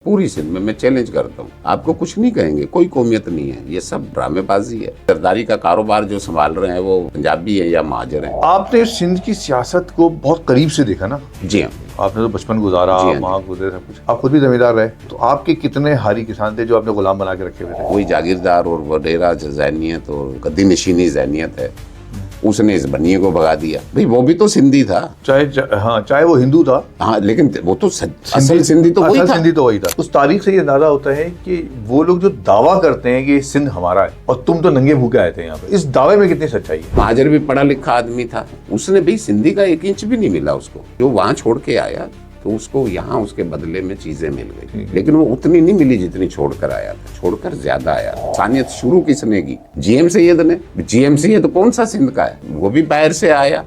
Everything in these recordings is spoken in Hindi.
पूरी सिंध में मैं चैलेंज करता हूँ, आपको कुछ नहीं कहेंगे, कोई कौमियत नहीं है, ये सब ड्रामेबाजी है। सरदारी का कारोबार जो संभाल रहे हैं वो पंजाबी है या महाजर है। आपने सिंध की सियासत को बहुत करीब से देखा ना? जी हाँ। आपने तो बचपन गुजारा, वहाँ गुजरे सब कुछ। आप खुद भी जमींदार रहे, तो आपके कितने हारी किसान थे जो आपने गुलाम बना के रखे हुए थे? वही जागीरदार और वडेरा ज़हनियत और गद्दी नशीनी ज़हनियत है, उसने इस बनिए को भगा दिया। भाई वो भी तो सिंधी था, चाहे वो हिंदू था। हाँ, लेकिन वो तो असल सिंधी तो वही था। उस तारीख से ये अंदाजा होता है कि वो लोग जो दावा करते हैं कि सिंध हमारा है और तुम तो नंगे भूखे आए थे यहाँ पे, इस दावे में कितनी सच्चाई है? महाजर भी पढ़ा लिखा आदमी था, उसने भी सिंधी का 1 इंच भी नहीं मिला उसको, जो वहां छोड़ के आया तो उसको यहाँ उसके बदले में चीजें मिल गई, लेकिन वो उतनी नहीं मिली जितनी छोड़कर आया था। छोड़कर ज्यादा आया। इंसानियत शुरू किसने की? जीएम सैयद ने। जीएम सैयद तो कौन सा सिंध का है, वो भी बाहर से आया,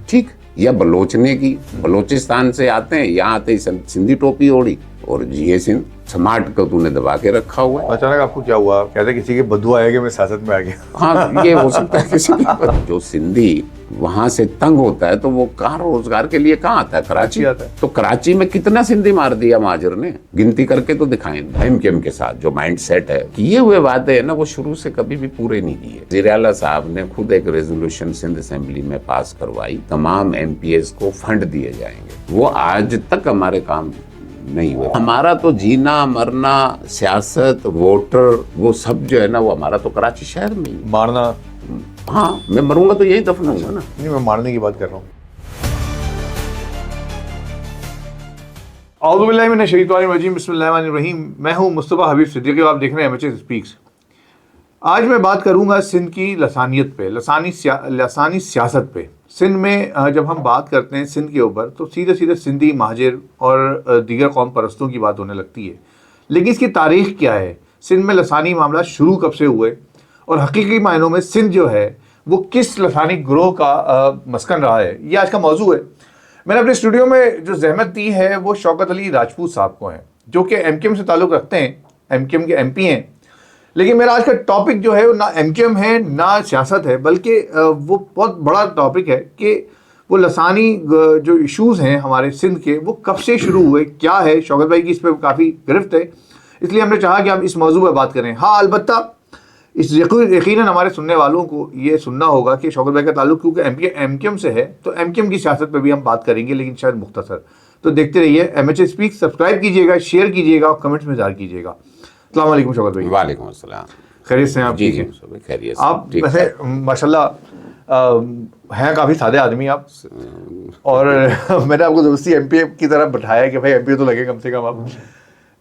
ठीक। या बलोच ने की, बलोचिस्तान से आते हैं, यहाँ आते ही सिंधी टोपी ओढ़ी और जिए सिंध। स्मार्ट को तूने दबा के रखा हुआ है। अचानक आपको क्या हुआ? कहते किसी के बदबू आया कि मैं सियासत में आ गया। हाँ, ये हो सकता है किसी की। जो सिंधी वहां से तंग होता है तो वो कहाँ रोजगार के लिए कहाँ आता है? कराची आता है। तो कराची में कितना सिंधी मार दिया महाजर ने, गिनती करके तो दिखाएं। एमकेएम के साथ जो माइंड सेट है, किए हुए वादे है ना, वो शुरू से कभी भी पूरे नहीं किए। वज़ीर आला साहब ने खुद एक रेजोल्यूशन सिंध असेंबली में पास करवाई, तमाम एमपीएस को फंड दिए जाएंगे। वो आज तक हमारे काम नहीं हुआ। हमारा तो जीना मरना, सियासत, वोटर, वो सब जो है ना, वो हमारा तो कराची शहर में ही। मारना, हाँ, मैं मरूंगा तो यही दफन होगा ना। नहीं, मैं मारने की बात कर रहा हूँ। औज़ु बिल्लाहि मिनश शैतानिर रजीम, बिस्मिल्लाहिर रहमानिर रहीम। मैं हूँ मुस्तफ़ा हबीब सिद्दीकी, आप देख रहे हैं एमएचए स्पीक्स। आज मैं बात करूंगा सिंध की लसानियत पे, लसानी सियासत पे। सिंध में जब हम बात करते हैं सिंध के ऊपर तो सीधे सीधे सिंधी, महाजिर और दीगर कौम परस्तों की बात होने लगती है, लेकिन इसकी तारीख क्या है? सिंध में लसानी मामला शुरू कब से हुए और हकीकी मायनों में सिंध जो है वो किस लसानी ग्रोह का मस्कन रहा है, ये आज का मौजू है। मैंने अपने स्टूडियो में जो जहमत दी है वो शौकत अली राजपूत साहब को है, जो कि एमकेएम से ताल्लुक़ रखते हैं, एमकेएम के एमपी हैं। लेकिन मेरा आज का टॉपिक जो है वो ना एमकेएम है ना सियासत है, बल्कि वो बहुत बड़ा टॉपिक है कि वो लसानी जो इश्यूज़ हैं हमारे सिंध के, वो कब से शुरू हुए, क्या है। शौकत भाई की इस पर काफ़ी गिरफ्त है, इसलिए हमने चाहा कि हम इस मौजू पर बात करें। हाँ, अलबत्ता इस यकीनन हमारे सुनने वालों को ये सुनना होगा कि शौकत भाई का ताल्लुक क्योंकि एमकेएम से है, तो एमकेएम की सियासत पर भी हम बात करेंगे, लेकिन शायद मुख्तसर। तो देखते रहिए एमएचए स्पीक, सब्सक्राइब कीजिएगा, शेयर कीजिएगा और कमेंट्स में इज़हार कीजिएगा। अस्सलाम वालेकुम शौकत भाई। वालेकुम अस्सलाम। खैरियत से हैं आप? जी जी, खैरियत से। आप वैसे माशाल्लाह हैं काफ़ी सादे आदमी आप, और मैंने आपको ज़बरदस्ती एमपी की तरफ बैठाया कि भाई एमपी तो लगे कम से कम आप।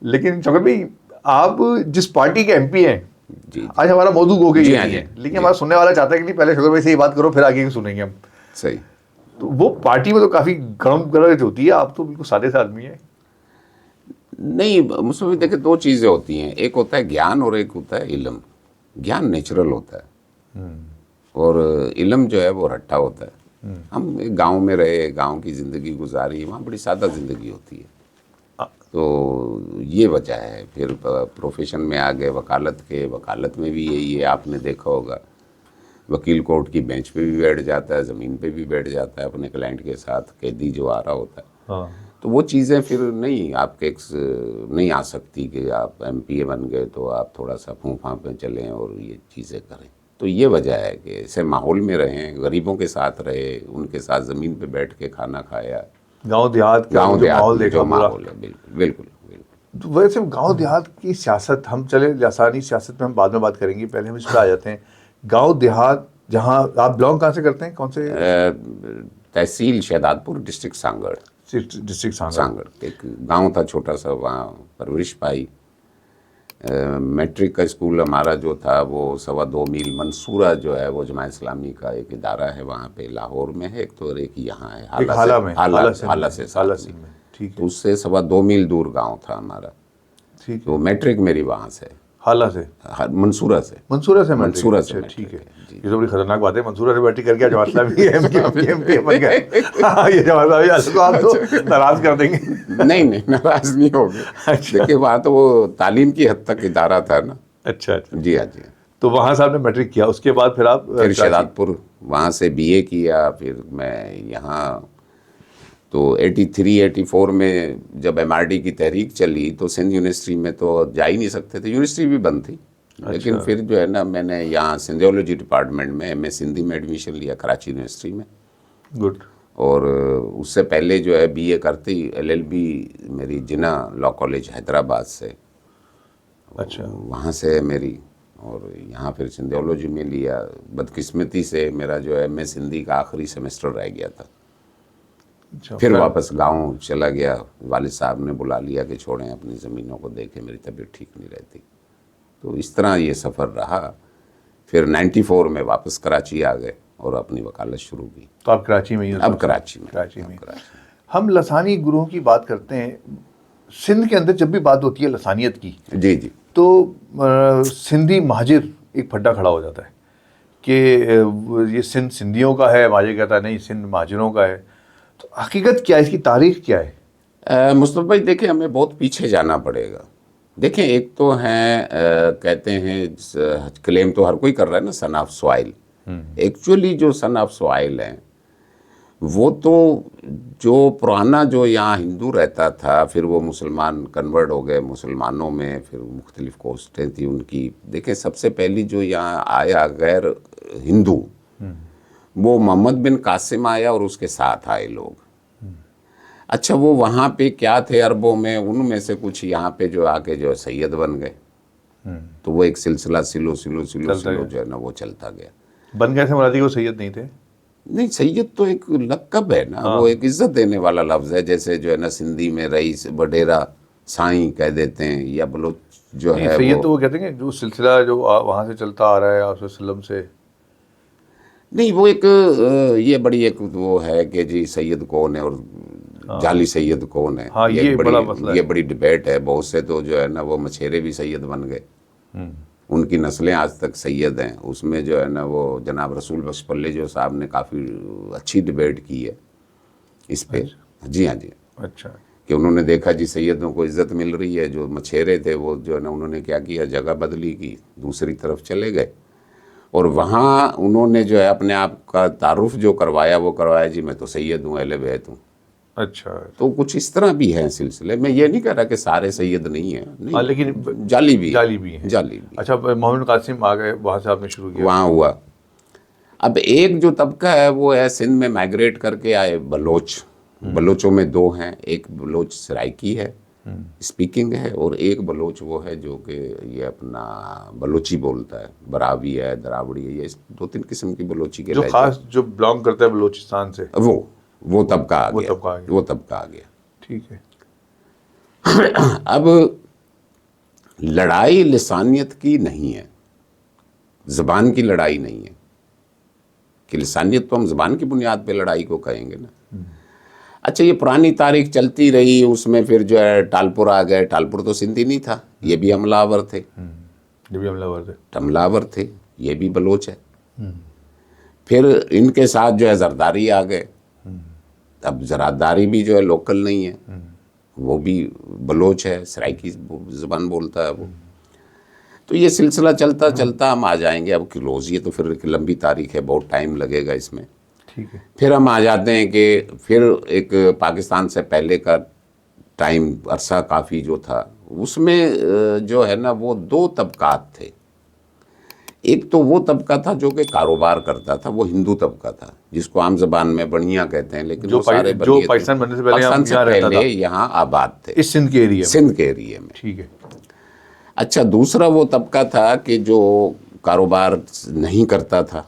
लेकिन शौकत भाई, आप जिस पार्टी के एमपी हैं, आज हमारा मौजू हो गई है, लेकिन हमारा सुनने वाला चाहता है कि नहीं पहले शौकत भाई से ही बात करो, फिर आगे की सुनेंगे हम। सही। तो वो पार्टी में तो काफ़ी गर्म गरज होती है, आप तो बिल्कुल सादे से आदमी है। नहीं, मुझे देखिए, 2 चीज़ें होती हैं, एक होता है ज्ञान और एक होता है इल्म। ज्ञान नेचुरल होता है और इल्म जो है वो रट्टा होता है। हम गांव में रहे, गांव की ज़िंदगी गुजारी, वहाँ बड़ी सादा ज़िंदगी होती है, तो ये वजह है। फिर प्रोफेशन में आ गए वकालत के, वकालत में भी यही है, आपने देखा होगा, वकील कोर्ट की बेंच पे भी बैठ जाता है, ज़मीन पे भी बैठ जाता है अपने क्लाइंट के साथ, कैदी जो आ रहा होता है। हाँ। तो वो चीज़ें फिर नहीं आपके नहीं आ सकती कि आप एमपीए बन गए तो आप थोड़ा सा फूंफा पे चलें और ये चीज़ें करें। तो ये वजह है कि ऐसे माहौल में रहें, गरीबों के साथ रहे, उनके साथ ज़मीन पे बैठ के खाना खाया, गांव देहात माहौल देखा, माहौल है। बिल्कुल। तो वैसे गांव देहात की सियासत, हम चले लसानी सियासत में हम बाद में बात करेंगे, पहले हम इस पर आ जाते हैं। गांव देहात, जहाँ आप बिलोंग कहाँ से करते हैं, कौन से? तहसील शहदादपुर, डिस्ट्रिक्ट सांगड़। एक गांव था छोटा सा, वहाँ परवरिश पाई। मैट्रिक का स्कूल हमारा जो था वो 2.25 मील मंसूरा जो है वो जमात इस्लामी का एक इदारा है, वहाँ पे लाहौर में है एक, तो एक यहाँ है हाला से। ठीक है। तो उससे 2.25 मील दूर गांव था हमारा। ठीक। तो मैट्रिक मेरी वहाँ से, हाला से, मंसूरा से। ठीक है। ये तो बड़ी खतरनाक बात है, मंसूरा से बैठी करके जमात इस्लामी एमपी बन गए। ये जमात इस्लामी को आप तो नाराज कर देंगे। नहीं, नाराज नहीं होंगे। अच्छा। देखिए, वहाँ तो वो तालीम की हद तक इदारा था ना। अच्छा। जी हाँ। तो वहाँ से आपने मैट्रिक किया, उसके बाद फिर आप शहदादपुर वहाँ से बीए किया, फिर मैं यहाँ तो 83-84 में जब MRD की तहरीक चली तो सिंध यूनिवर्सिटी में तो जा ही नहीं सकते थे, यूनिवर्सिटी भी बंद थी। लेकिन फिर जो है ना, मैंने यहाँ सिंधियोलॉजी डिपार्टमेंट में MA सिंधी में एडमिशन लिया कराची यूनिवर्सिटी में। गुड। और उससे पहले जो है BA करती LLB मेरी जिन्ना लॉ कॉलेज हैदराबाद से, अच्छा। वहाँ से है मेरी। और यहाँ फिर सिंधियोलॉजी में लिया। बदकिस्मती से मेरा जो है MA सिंधी का आखिरी सेमेस्टर रह गया था। अच्छा, फिर वापस गांव चला गया, वालिद साहब ने बुला लिया कि छोड़ें अपनी ज़मीनों को, देखें, मेरी तबीयत ठीक नहीं रहती। तो इस तरह ये सफ़र रहा। फिर 94 में वापस कराची आ गए और अपनी वकालत शुरू की। तो आप कराची में ही हो? अब कराची में। कराची में। हम लसानी गुरुओं की बात करते हैं, सिंध के अंदर जब भी बात होती है लसानियत की, जी जी, तो सिंधी महाजिर एक फड्डा खड़ा हो जाता है कि ये सिंध सिंधियों का है, महाजिर कहता है नहीं सिंध महाजिरों का है। तो हकीकत क्या है, इसकी तारीख क्या है? मुस्तफ़ा भाई देखिए, हमें बहुत पीछे जाना पड़ेगा। देखें, एक तो हैं कहते हैं क्लेम तो हर कोई कर रहा है ना, सन ऑफ सॉइल। एक्चुअली जो सन ऑफ सॉइल है वो तो जो पुराना जो यहाँ हिंदू रहता था, फिर वो मुसलमान कन्वर्ट हो गए मुसलमानों में, फिर मुख्तलिफ कोस्टें थी उनकी। देखें, सबसे पहली जो यहाँ आया गैर हिंदू, वो मोहम्मद बिन कासिम आया और उसके साथ आए लोग। अच्छा, वो वहाँ पे क्या थे अरबों में, उनमें से कुछ यहाँ पे जो आके जो सैयद बन गए। तो वो एक सिलसिला सिलो सिलो सिलो सिलो जो है ना वो चलता गया। बन गए थे मुरादी को सैयद नहीं थे? नहीं, सैयद तो एक लक़ब है ना, वो एक इज्जत देने वाला लफ्ज़ है। जैसे जो है ना सिंधी में रईस, वडेरा, साईं कह देते हैं, या बलोच जो है सैयद तो वो कहते हैं कि जो सिलसिला जो वहाँ से चलता आ रहा है आप वसल्लम से। नहीं, वो एक ये बड़ी एक वो है कि जी सैयद कौन है और जाली सैयद कौन है। हाँ, ये बड़ा मसला है। ये बड़ी डिबेट है। बहुत से तो जो है ना वो मछेरे भी सैयद बन गए, उनकी नस्लें आज तक सैयद हैं। उसमें जो है ना वो जनाब रसूल बख्श पल्ले जो साहब ने काफ़ी अच्छी डिबेट की है इस पे। जी हाँ जी। अच्छा। कि उन्होंने देखा जी सैयदों को इज्जत मिल रही है, जो मछेरे थे वो जो है ना उन्होंने क्या किया, जगह बदली की, दूसरी तरफ चले गए और वहाँ उन्होंने जो है अपने आप का तारुफ जो करवाया वो करवाया, जी मैं तो सैयद हूँ, अहले बैत हूँ। अच्छा। तो कुछ इस तरह भी है सिलसिले में। ये नहीं कह रहा कि सारे सैयद नहीं है, नहीं, लेकिन जाली भी जाली भी है। जाली भी। अच्छा, मोहम्मद कासिम आ गए, वहाँ से आपने शुरू किया? वहाँ हुआ। अब एक जो तबका है वो है सिंध में माइग्रेट करके आए बलोच। बलोचों में दो हैं, एक बलोच सराइकी है, स्पीकिंग है, और एक बलोच वो है जो कि ये अपना बलोची बोलता है, बरावी है, दरावड़ी है, ये 2-3 किस्म की बलोची के जो लहजे। खास जो बिलोंग करता है बलूचिस्तान से, वो तबका आ गया, वो तबका आ गया। ठीक है। अब लड़ाई लिसानियत की नहीं है, ज़बान की लड़ाई नहीं है कि लिसानियत तो हम ज़बान की बुनियाद पे लड़ाई को कहेंगे ना। अच्छा, ये पुरानी तारीख चलती रही, उसमें फिर जो है टालपुर आ गए। टालपुर तो सिंधी नहीं था, ये भी हमलावर थे। ये भी हमलावर थे, ये भी बलोच है। फिर इनके साथ जो है जरदारी आ गए। अब जरादारी भी जो है लोकल नहीं है, वो भी बलोच है, सराइकी ज़बान बोलता है वो। तो ये सिलसिला चलता चलता हम आ जाएंगे अब क्लोज। ये तो फिर एक लंबी तारीख है, बहुत टाइम लगेगा इसमें। ठीक है। फिर हम आ जाते हैं कि फिर एक पाकिस्तान से पहले का टाइम अरसा काफ़ी जो था, उसमें जो है ना वो 2 तबकात थे। एक तो वो तबका था जो कि कारोबार करता था, वो हिंदू तबका था, जिसको आम जबान में बनिया कहते हैं, लेकिन वो सारे जो पाकिस्तान बनने से पहले यहाँ आबाद थे, इस सिंध के एरिया में। सिंध के एरिया में। ठीक है। अच्छा, दूसरा वो तबका था कि जो कारोबार नहीं करता था,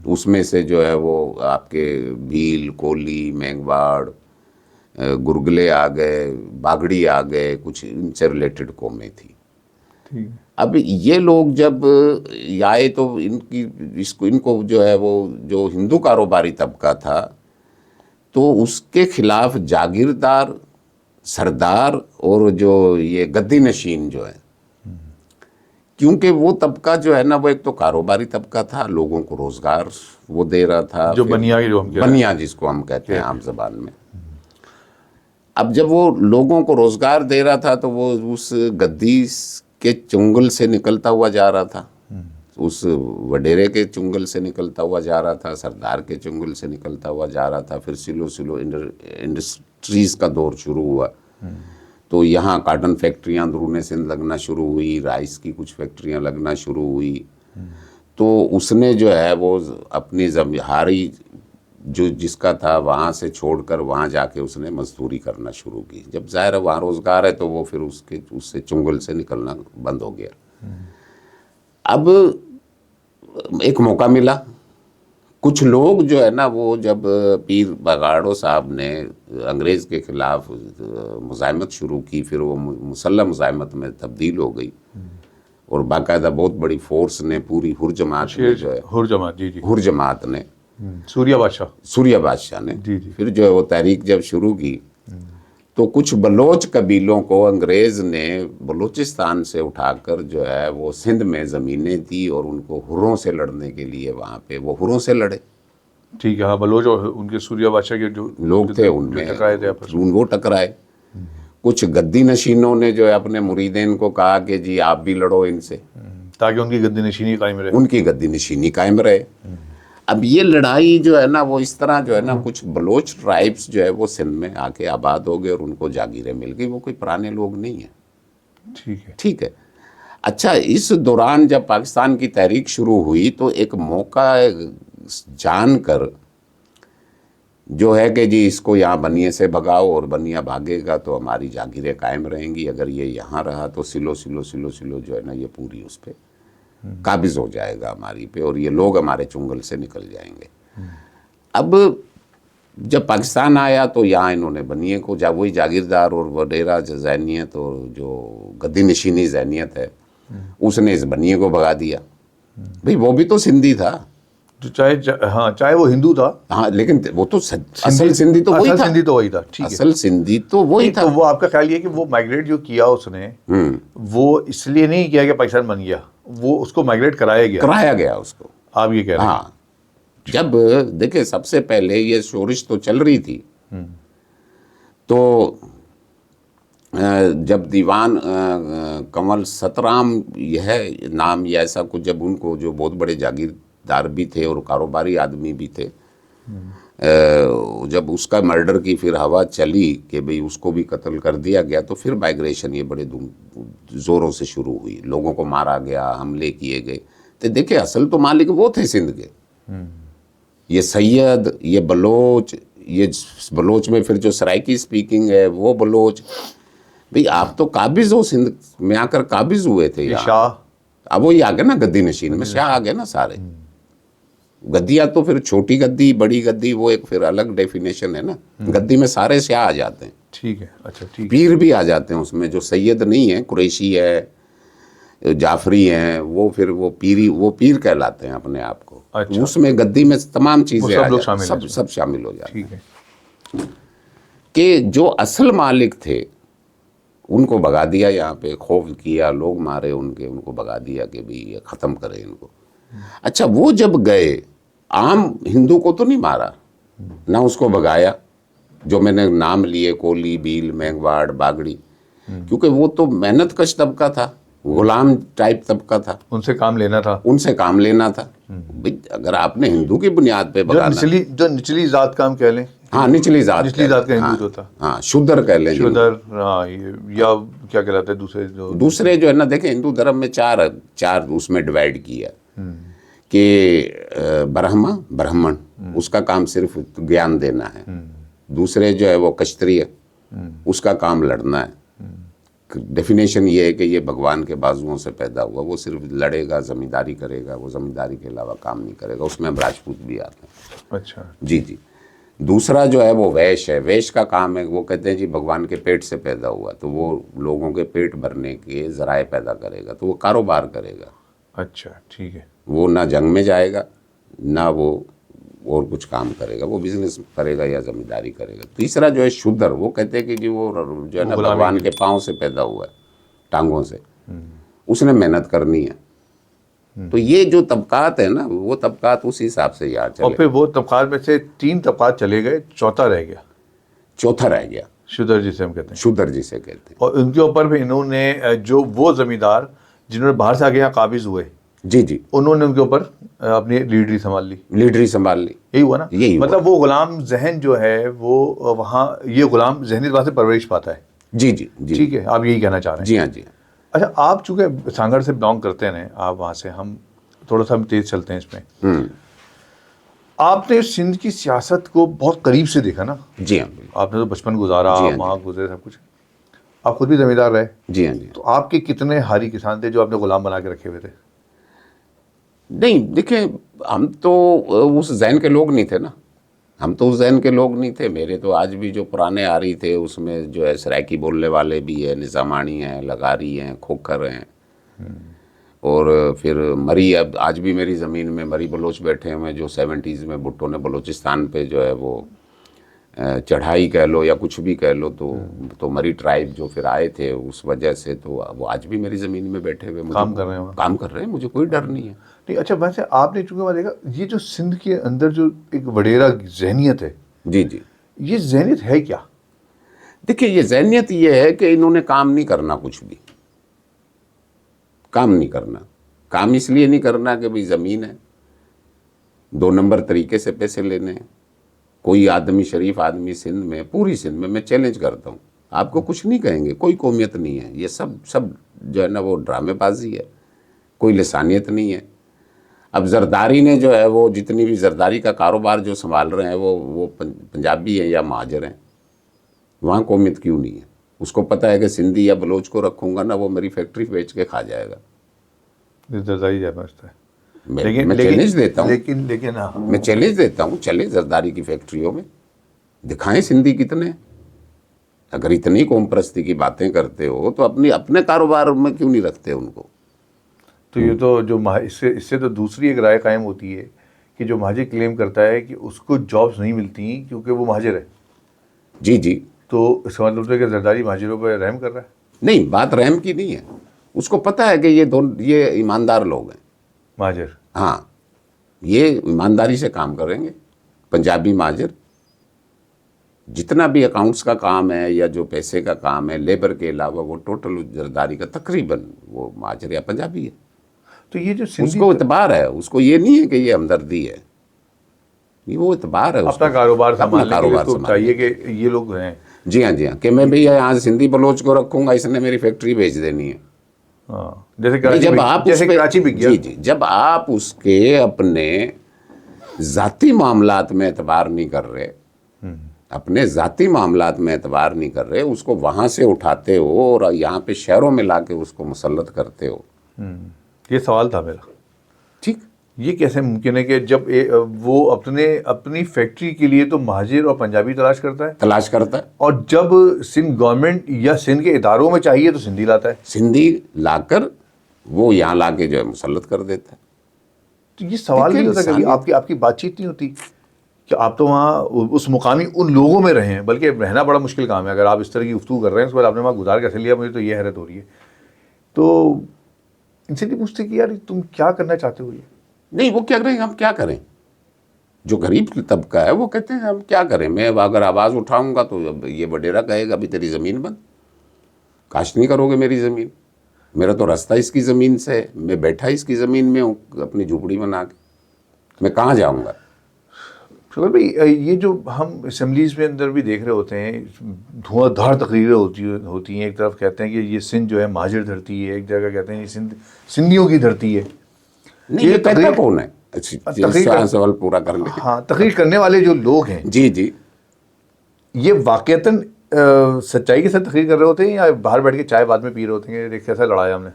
उसमें से जो है वो आपके भील, कोली, मेंगवाड़, गुरगले आ गए, बागड़ी आ गए, कुछ इनसे रिलेटेड कौमें थी। ठीक है। अब ये लोग जब आए तो इनको जो है वो जो हिंदू कारोबारी तबका था, तो उसके खिलाफ जागीरदार, सरदार और जो ये गद्दी नशीन जो है, क्योंकि वो तबका जो है ना वो एक तो कारोबारी तबका था, लोगों को रोजगार वो दे रहा था, जो बनिया जिसको हम कहते हैं आम जबान में। अब जब वो लोगों को रोजगार दे रहा था तो वो उस गद्दी के चुंगल से निकलता हुआ जा रहा था, उस वडेरे के चुंगल से निकलता हुआ जा रहा था, सरदार के चुंगल से निकलता हुआ जा रहा था। फिर सिलो सिलो इंडस्ट्रीज़ का दौर शुरू हुआ, तो यहाँ काटन फैक्ट्रियाँ अंदरूने सिंध लगना शुरू हुई, राइस की कुछ फैक्ट्रियाँ लगना शुरू हुई। तो उसने जो है वो अपनी जमीहारी जो जिसका था वहाँ से छोड़कर वहाँ जाके उसने मजदूरी करना शुरू की। जब ज़ाहिर है वहाँ रोज़गार है तो वो फिर उससे चुंगल से निकलना बंद हो गया। अब एक मौका मिला, कुछ लोग जो है ना वो जब पीर बगाड़ो साहब ने अंग्रेज़ के ख़िलाफ़ मुज़ाहिमत शुरू की, फिर वो मुसल्लह मुज़ाहिमत में तब्दील हो गई और बाकायदा बहुत बड़ी फोर्स ने पूरी हुर जमात ने जो है हुर जमात ने सूर्या बादशाह ने फिर जो है वो तहरीक जब शुरू की तो कुछ बलोच कबीलों को अंग्रेज़ ने बलूचिस्तान से उठाकर जो है वो सिंध में ज़मीनें दी और उनको हुर्रों से लड़ने के लिए वहाँ पे वो हुर्रों से लड़े। ठीक है, हाँ, बलोच और उनके सूर्या बादशाह के जो लोग थे उनमें वो टकराए। कुछ गद्दी नशीनों ने जो है अपने मुरीदेन को कहा कि जी आप भी लड़ो इनसे, ताकि उनकी गद्दी नशीनी कायम रहे। अब ये लड़ाई जो है ना वो इस तरह जो है ना कुछ बलोच ट्राइब्स जो है वो सिंध में आके आबाद हो गए और उनको जागीरें मिल गई। वो कोई पुराने लोग नहीं है। ठीक है। अच्छा, इस दौरान जब पाकिस्तान की तहरीक शुरू हुई तो एक मौका जानकर जो है कि जी इसको यहाँ बनिए से भगाओ और बनिया भागेगा तो हमारी जागीरें कायम रहेंगी, अगर ये यहाँ रहा तो सिलो सिलो सिलो सिलो जो है ना ये पूरी उस पर काबिज हो जाएगा हमारी पे और ये लोग हमारे चुंगल से निकल जाएंगे। अब जब पाकिस्तान आया तो यहाँ इन्होंने बनिए को वही जागीरदार और वडेरा जैनियत और जो गद्दी नशीनी जैनियत है उसने इस बनिए को भगा दिया। भाई वो भी तो सिंधी था, जो चाहे वो हिंदू था, हाँ, लेकिन वो तो असल सिंधी तो वही था। ठीक है, असल सिंधी तो वही था। तो वो आपका ख्याल ये कि वो माइग्रेट जो किया उसने वो इसलिए नहीं किया कि पाकिस्तान बन गया, वो उसको माइग्रेट कराया गया उसको, आप ये कह रहे हैं? हाँ, जब देखिए सबसे पहले ये शोरिश तो चल रही थी, तो जब दीवान कंवल सतराम यह नाम या ऐसा कुछ, जब उनको जो बहुत बड़े जागीरदार भी थे और कारोबारी आदमी भी थे, जब उसका मर्डर की फिर हवा चली कि भाई उसको भी कत्ल कर दिया गया, तो फिर माइग्रेशन ये बड़े ज़ोरों से शुरू हुई, लोगों को मारा गया, हमले किए गए। तो देखिए असल तो मालिक वो थे सिंध के, ये सैयद, ये बलोच, ये बलोच में फिर जो सराइकी स्पीकिंग है वो बलोच। भाई आप तो काबिज हो, सिंध में आकर काबिज हुए थे। शाह अब वो ही आ गए ना गद्दी नशीन में, शाह आ गए ना सारे। गद्दियाँ तो फिर छोटी गद्दी, बड़ी गद्दी, वो एक फिर अलग डेफिनेशन है ना। गद्दी में सारे शाह आ जाते हैं। ठीक है, अच्छा ठीक। पीर भी आ जाते हैं उसमें, जो सैयद नहीं है, कुरैशी है, जाफरी हैं, वो फिर वो पीर कहलाते हैं अपने आप को। अच्छा। उसमें गद्दी में तमाम चीज़ें सब शामिल हो जाती हैं कि जो असल मालिक थे उनको भगा दिया, यहाँ पे खौफ किया, लोग मारे उनको भगा दिया कि भाई ये ख़त्म करें इनको। अच्छा, वो जब गए, आम हिंदू को तो नहीं मारा ना उसको भगाया, जो मैंने नाम लिए कोली, भील, मेघवाड़, बागड़ी, क्योंकि वो तो मेहनत कश तबका था, गुलाम टाइप तबका था, उनसे काम लेना था। भाई अगर आपने हिंदू की बुनियाद पे भगाना, जो निचली जात का हम कह लें, हाँ, निचली जात का हिंदू जो था, हाँ, शूद्र कह लें, या क्या कहलाते हैं दूसरे जो है ना। देखें हिंदू धर्म में चार उसमें डिवाइड किया कि ब्राह्मण उसका काम सिर्फ ज्ञान देना है, दूसरे जो है वो क्षत्रिय, उसका काम लड़ना है। डेफिनेशन ये है कि ये भगवान के बाजुओं से पैदा हुआ, वो सिर्फ लड़ेगा, जमींदारी करेगा, वो जमींदारी के अलावा काम नहीं करेगा। उसमें हम राजपूत भी आते हैं। अच्छा, जी। दूसरा जो है वो वैश्य है, वैश्य का काम है, वो कहते हैं जी भगवान के पेट से पैदा हुआ, तो वो लोगों के पेट भरने के जराए पैदा करेगा, तो वो कारोबार करेगा। अच्छा, ठीक है। वो ना जंग में जाएगा, ना वो और कुछ काम करेगा, वो बिजनेस करेगा या जमींदारी करेगा। तीसरा जो है शूद्र, वो कहते हैं कि जी वो जो है ना भगवान के पाँव से पैदा हुआ है, टांगों से, उसने मेहनत करनी है। तो ये जो तबकात है ना, वो तबकात उस हिसाब से यार चले। और फिर वो तबकात में से 3 तबकात चले गए, चौथा रह गया, शूद्र जिसे हम कहते हैं। और उनके ऊपर भी इन्होंने जो वो जमींदार जिन्होंने बाहर से आके यहाँ काबिज हुए, जी जी, उन्होंने उनके ऊपर अपनी लीडरी संभाल ली। लीडरी संभाल ली। यही हुआ ना? यही हुआ। मतलब वो गुलाम जहन जो है वो वहाँ ये गुलाम जहनी वहाँ से परवरिश पाता है। जी जी जी। ठीक है, आप यही कहना चाह रहे हैं? जी हाँ जी हाँ। अच्छा, आप चूंकि सांगड़ से बिलोंग करते हैं, आप वहाँ से, हम थोड़ा सा हम तेज चलते हैं इसमें। आपने सिंध की सियासत को बहुत करीब से देखा ना? जी हाँ बिल्कुल। आपने तो बचपन गुजारा, जी आप हाँ जी। वहाँ गुजरे, सब कुछ। आप खुद भी जमींदार रहे, जी हाँ जी। तो आपके कितने हारी किसान थे जो आपने गुलाम बना के रखे हुए थे? नहीं देखिए, हम तो उस जैन के लोग नहीं थे ना, हम तो उस जैन के लोग नहीं थे। मेरे तो आज भी जो पुराने आरी थे उसमें जो है सराइकी बोलने वाले भी है, निज़ामानी हैं, लगारी हैं, खोखर हैं, और फिर मरी, अब आज भी मेरी ज़मीन में मरी बलोच बैठे हुए हैं जो 70s में भुट्टो ने बलोचिस्तान पे जो है वो चढ़ाई कह लो या कुछ भी कह लो, तो मरी ट्राइब जो फिर आए थे उस वजह से, तो वो आज भी मेरी ज़मीन में बैठे हुए काम कर रहे हैं वहाँ। काम कर रहे हैं, मुझे कोई डर नहीं है। नहीं, अच्छा, वैसे आपने चूंकि वहाँ देखा, ये जो सिंध के अंदर जो एक वडेरा जहनियत है, जी जी। ये जहनियत है क्या? देखिए, ये जहनियत ये है कि इन्होंने काम नहीं करना, कुछ भी काम नहीं करना। काम इसलिए नहीं करना कि भाई ज़मीन है, 2 नंबर तरीके से पैसे लेने हैं। कोई आदमी, शरीफ आदमी सिंध में, पूरी सिंध में, मैं चैलेंज करता हूँ, आपको कुछ नहीं कहेंगे, कोई कौमियत नहीं है, ये सब जो है ना वो ड्रामेबाजी है, कोई लिसानियत नहीं है। अब जरदारी ने जो है वो जितनी भी जरदारी का कारोबार जो संभाल रहे हैं वो पंजाबी हैं या महाजर हैं, वहाँ कौमियत क्यों नहीं है? उसको पता है कि सिंधी या बलोच को रखूँगा ना वो मेरी फैक्ट्री बेच के खा जाएगा। जरदारी जा समझता है। मैं चैलेंज देता हूँ, लेकिन हाँ, मैं चैलेंज देता हूँ, चले जरदारी की फैक्ट्रियों में दिखाएं सिंधी कितने। अगर इतनी कौम परस्ती की बातें करते हो तो अपने कारोबार में क्यों नहीं रखते उनको? तो ये तो जो इससे तो दूसरी एक राय कायम होती है कि जो महाजिर क्लेम करता है कि उसको जॉब्स नहीं मिलती क्योंकि वो महाजिर है। जी जी। तो इसका मतलब है कि जरदारी महाजिरों पर रहम कर रहा है? नहीं, बात रहम की नहीं है, उसको पता है कि ये ईमानदार लोग हैं, महाजिर। हाँ, ये ईमानदारी से काम करेंगे। पंजाबी महाजिर जितना भी अकाउंट्स का काम है या जो पैसे का काम है, लेबर के अलावा, वो टोटल जरदारी का तकरीबन वो महाजिर या पंजाबी है। तो ये जो सिंधी, उसको इतबार है, उसको ये नहीं है कि ये हमदर्दी है, ये वो इतबार है, अपना कारोबार संभालने के लिए तो संभालने। चाहिए कि ये लोग हैं। जी हाँ जी हाँ, कि मैं भी यहाँ सिंधी बलोच को रखूंगा, इसने मेरी फैक्ट्री बेच देनी है। हाँ, जैसे जैसे कराची बिक गया। जी जी, जब आप उसके अपने जाती मामलात में एतबार नहीं कर रहे, अपने जाती मामलात में एतबार नहीं कर रहे, उसको वहाँ से उठाते हो और यहाँ पे शहरों में ला के उसको मुसल्लत करते हो। ये सवाल था मेरा। ठीक, ये कैसे मुमकिन है कि जब वो अपनी फैक्ट्री के लिए तो महाजिर और पंजाबी तलाश करता है, और जब सिंध गवर्नमेंट या सिंध के इदारों में चाहिए तो सिंधी लाता है, सिंधी लाकर वो यहाँ ला के जो है मुसल्लत कर देता है। तो ये सवाल नहीं होता कभी आपकी बातचीत नहीं होती कि आप तो वहाँ उस मुकामी उन लोगों में रहे हैं, बल्कि रहना बड़ा मुश्किल काम है। अगर आप इस तरह की गुफ्तगू कर रहे हैं उसके बाद आपने वहाँ गुजार कैसे लिया, मुझे तो ये हैरत हो रही है। तो इनसे नहीं पूछते कि यार तुम क्या करना चाहते हो? ये नहीं, वो क्या करें, हम क्या करें? जो गरीब तबका है वो कहते हैं हम क्या करें, मैं अगर आवाज़ उठाऊंगा तो ये वडेरा कहेगा अभी तेरी ज़मीन बंद, काश्त नहीं करोगे मेरी ज़मीन, मेरा तो रास्ता इसकी ज़मीन से है, मैं बैठा इसकी ज़मीन में हूँ अपनी झूपड़ी बना के, मैं कहाँ जाऊँगा? शुक्र भाई, ये जो हम असम्बलीज़ में अंदर भी देख रहे होते हैं, धुआंधार तकरीरें होती हैं। एक तरफ कहते हैं कि ये सिंध जो है महाजिर धरती है, एक जगह कहते हैं ये सिंधियों की धरती है। नहीं, ये कहता कौन है? सवाल पूरा कर ले। हाँ, तकरीर करने वाले जो लोग हैं, जी जी, ये वाकईतन सच्चाई के साथ तकरीर कर रहे होते हैं या बाहर बैठ के चाय बाद में पी रहे होते हैं, कैसा लड़ाया हमने?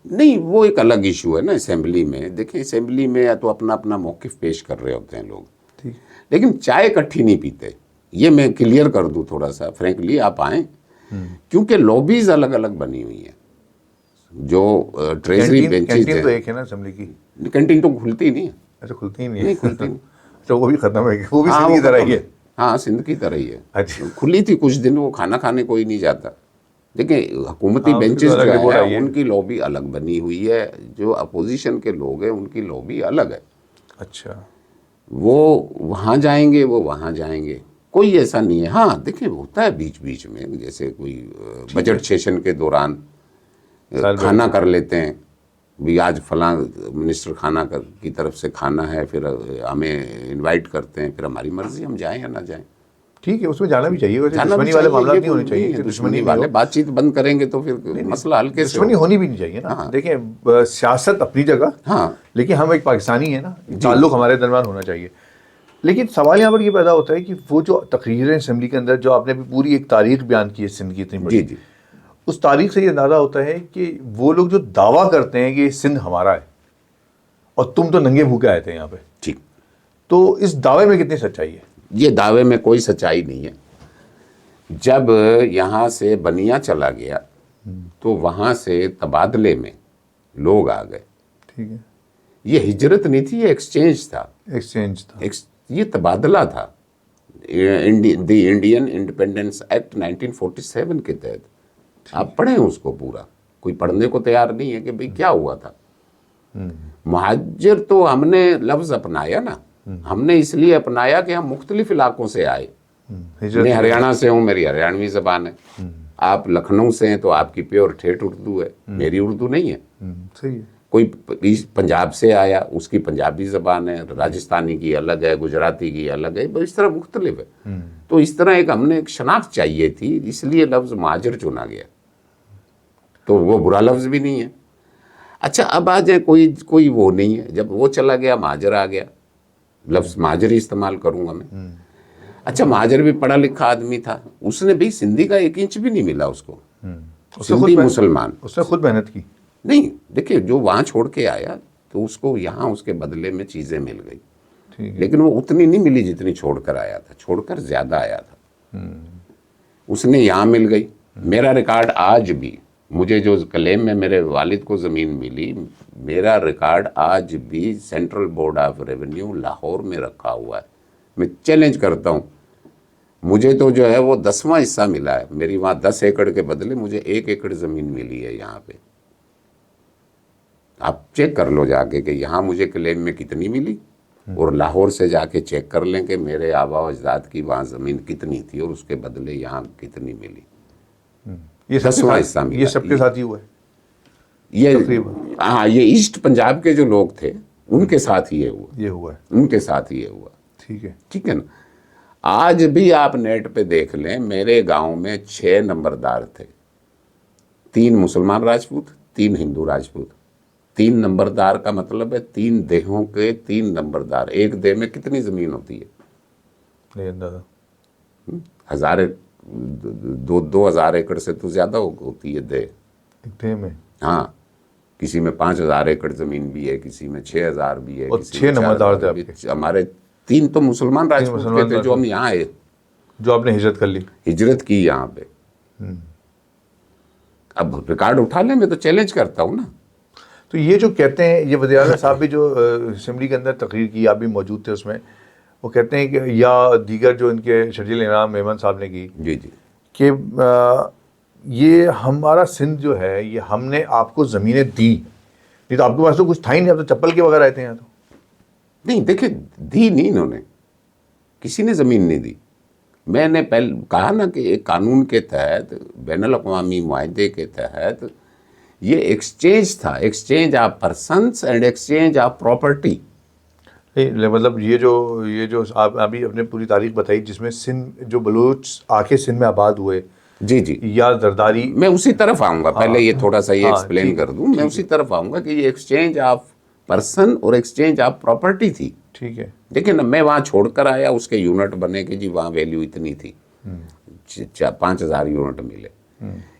नहीं, वो एक अलग इशू है ना। असेंबली में देखिए, असेंबली में या तो अपना अपना मौक़िफ़ पेश कर रहे होते हैं लोग, लेकिन चाय इकट्ठी नहीं पीते। ये मैं क्लियर कर दूं थोड़ा सा फ्रैंकली, आप आएँ, क्योंकि लॉबीज अलग अलग बनी हुई हैं। जो ट्रेजरी बेंचेज है, तो एक है ना असेंबली की कैंटीन, तो खुलती नहीं है। अच्छा, खुलती ही नहीं है? नहीं खुलती नहीं। तो वो भी खत्म है, वो भी सिंध की तरह ही है? हाँ, सिंध की तरह ही है। अच्छा, खुली थी कुछ दिन, वो खाना खाने कोई नहीं जाता। देखिए, हुकूमती बेंचेस जो है उनकी लॉबी अलग बनी हुई है, जो अपोजिशन के लोग हैं उनकी लॉबी अलग है। अच्छा, वो वहाँ जाएंगे, वो वहाँ जाएंगे, कोई ऐसा नहीं है। हाँ देखिए, होता है बीच बीच में, जैसे कोई बजट सेशन के दौरान खाना कर लेते हैं, भी आज फलां मिनिस्टर खाना की तरफ से खाना है, फिर हमें इनवाइट करते हैं, फिर हमारी मर्जी हम जाएं या ना जाएं। ठीक है, उसमें जाना भी चाहिए, वैसे जाना भी दुश्मनी वाले चाहिए, मामला ये नहीं होने कोई चाहिए नहीं है, कि दुश्मनी नहीं वाले हो। बातचीत बंद करेंगे तो फिर मसला हल्के से दुश्मनी होगा। होनी भी नहीं चाहिए ना। हाँ। देखिए सियासत अपनी जगह, हाँ लेकिन हम एक पाकिस्तानी है ना, ताल्लुक हमारे दरमियान होना चाहिए। लेकिन सवाल यहाँ पर ये पैदा होता है कि वो जो तकरीरें असेंबली के अंदर जो आपने अभी पूरी एक तारीख बयान की है सिंध की इतनी जी बड़ी, जी उस तारीख से ये अंदाजा होता है कि वो लोग जो दावा करते हैं कि सिंध हमारा है और तुम तो नंगे भूखे आए थे यहाँ पे, ठीक। तो इस दावे में कितनी सच्चाई है? ये दावे में कोई सच्चाई नहीं है। जब यहाँ से बनिया चला गया तो वहाँ से तबादले में लोग आ गए। ठीक है, ये हिजरत नहीं थी, ये एक्सचेंज था। एक्सचेंज था। ये तबादला था। द इंडियन इंडिपेंडेंस एक्ट 1947 के तहत। आप पढ़ें उसको पूरा, कोई पढ़ने को तैयार नहीं है कि भाई क्या हुआ था। मुहाजिर तो हमने लफ्ज अपनाया ना, हमने इसलिए अपनाया कि हम मुख्तलिफ इलाकों से आए। मैं हरियाणा से हूँ, मेरी हरियाणवी ज़बान है। आप लखनऊ से हैं तो आपकी प्योर ठेठ उर्दू है, मेरी उर्दू नहीं है। सही है। कोई पंजाब से आया, उसकी पंजाबी ज़बान है, राजस्थानी की अलग है, गुजराती की अलग है, इस तरह मुख्तलिफ है। तो इस तरह हमने एक शनाख्त चाहिए थी, इसलिए लफ्ज़ मुहाजिर चुना गया। तो वो बुरा लफ्ज़ भी नहीं है। अच्छा, अब आ जाए कोई वो नहीं है, जब वो चला गया मुहाजिर आ गया, लफ्ज़ मुहाजिर ही इस्तेमाल करूँगा मैं। अच्छा, मुहाजिर भी पढ़ा लिखा आदमी था, उसने भी सिंधी का 1 इंच भी नहीं मिला उसको। सिंधी मुसलमान, उसने खुद मेहनत की नहीं। देखिए, जो वहाँ छोड़ के आया तो उसको यहाँ उसके बदले में चीज़ें मिल गई, ठीक है। लेकिन वो उतनी नहीं मिली जितनी छोड़कर आया था। छोड़कर ज़्यादा आया था, उसने यहाँ मिल गई। मेरा रिकॉर्ड आज भी, मुझे जो क्लेम में मेरे वालिद को ज़मीन मिली, मेरा रिकॉर्ड आज भी central board of revenue Lahore में रखा हुआ है। मैं चैलेंज करता हूँ, मुझे तो जो है वो 10वां हिस्सा मिला है। मेरी वहाँ 10 एकड़ के बदले मुझे 1 एकड़ ज़मीन मिली है यहाँ पे। आप चेक कर लो जाके कि यहाँ मुझे क्लेम में कितनी मिली, और लाहौर से जाके चेक कर लें कि मेरे आबा अजदाद की वहाँ ज़मीन कितनी थी और उसके बदले यहाँ कितनी मिली। ये 10वां हिस्सा मिला। ये सबके साथ ही हुआ है ये तकरीबन। हाँ, ये ईस्ट पंजाब के जो लोग थे उनके साथ ही ये हुआ है। उनके साथ ही ये हुआ। ठीक है। ठीक है ना। आज भी आप नेट पे देख लें, मेरे गांव में 6 नंबरदार थे, 3 मुसलमान राजपूत, 3 हिंदू राजपूत। 3 नंबरदार का मतलब है 3 देहों के 3 नंबरदार। एक देह में कितनी जमीन होती है? नहीं दादा, 2,000 एकड़ से तो ज्यादा होती है देह। एक देह में? हाँ, किसी में 5,000 एकड़ जमीन भी है, किसी में 6,000 भी है। और 6 नंबरदार थे आपके? हमारे 3 तो मुसलमान राजपूत के थे जो हम यहाँ आए, जो आपने हिजरत कर ली। हिजरत की यहाँ पे। अब रिकॉर्ड उठा लें, मैं तो चैलेंज करता हूँ ना। तो ये जो कहते हैं, ये वज़ीर आज़म साहब भी जो असेंबली के अंदर तकरीर की, आप भी मौजूद थे उसमें, वो कहते हैं कि या दीगर जो इनके शर्जील इनाम मेमन साहब ने की, जी जी, कि ये हमारा सिंध जो है, ये हमने आपको ज़मीनें दी, नहीं तो आपके पास तो कुछ था ही नहीं, आप तो चप्पल के बगैर आए थे यहाँ। तो नहीं, देखिए, दी नहीं इन्होंने, किसी ने ज़मीन नहीं दी। मैंने पहले कहा ना कि एक कानून के तहत, बैनुल अक़वामी मुआहदे के तहत ये एक्सचेंज था, exchange of persons and exchange of property. मतलब ये जो आप अभी अपने पूरी तारीख बताई, जिसमें सिंध जो बलूच आके सिंध में आबाद हुए, जी जी, या जरदारी, मैं उसी तरफ आऊँगा। पहले ये थोड़ा सा ये एक्सप्लेन कर दूँ, मैं उसी तरफ आऊँगा कि ये एक्सचेंज ऑफ पर्सन और एक्सचेंज ऑफ प्रॉपर्टी थी। ठीक है। देखिए ना, मैं वहाँ छोड़कर आया, उसके यूनिट बने कि जी वहाँ वैल्यू इतनी थी, 5,000 यूनिट मिले।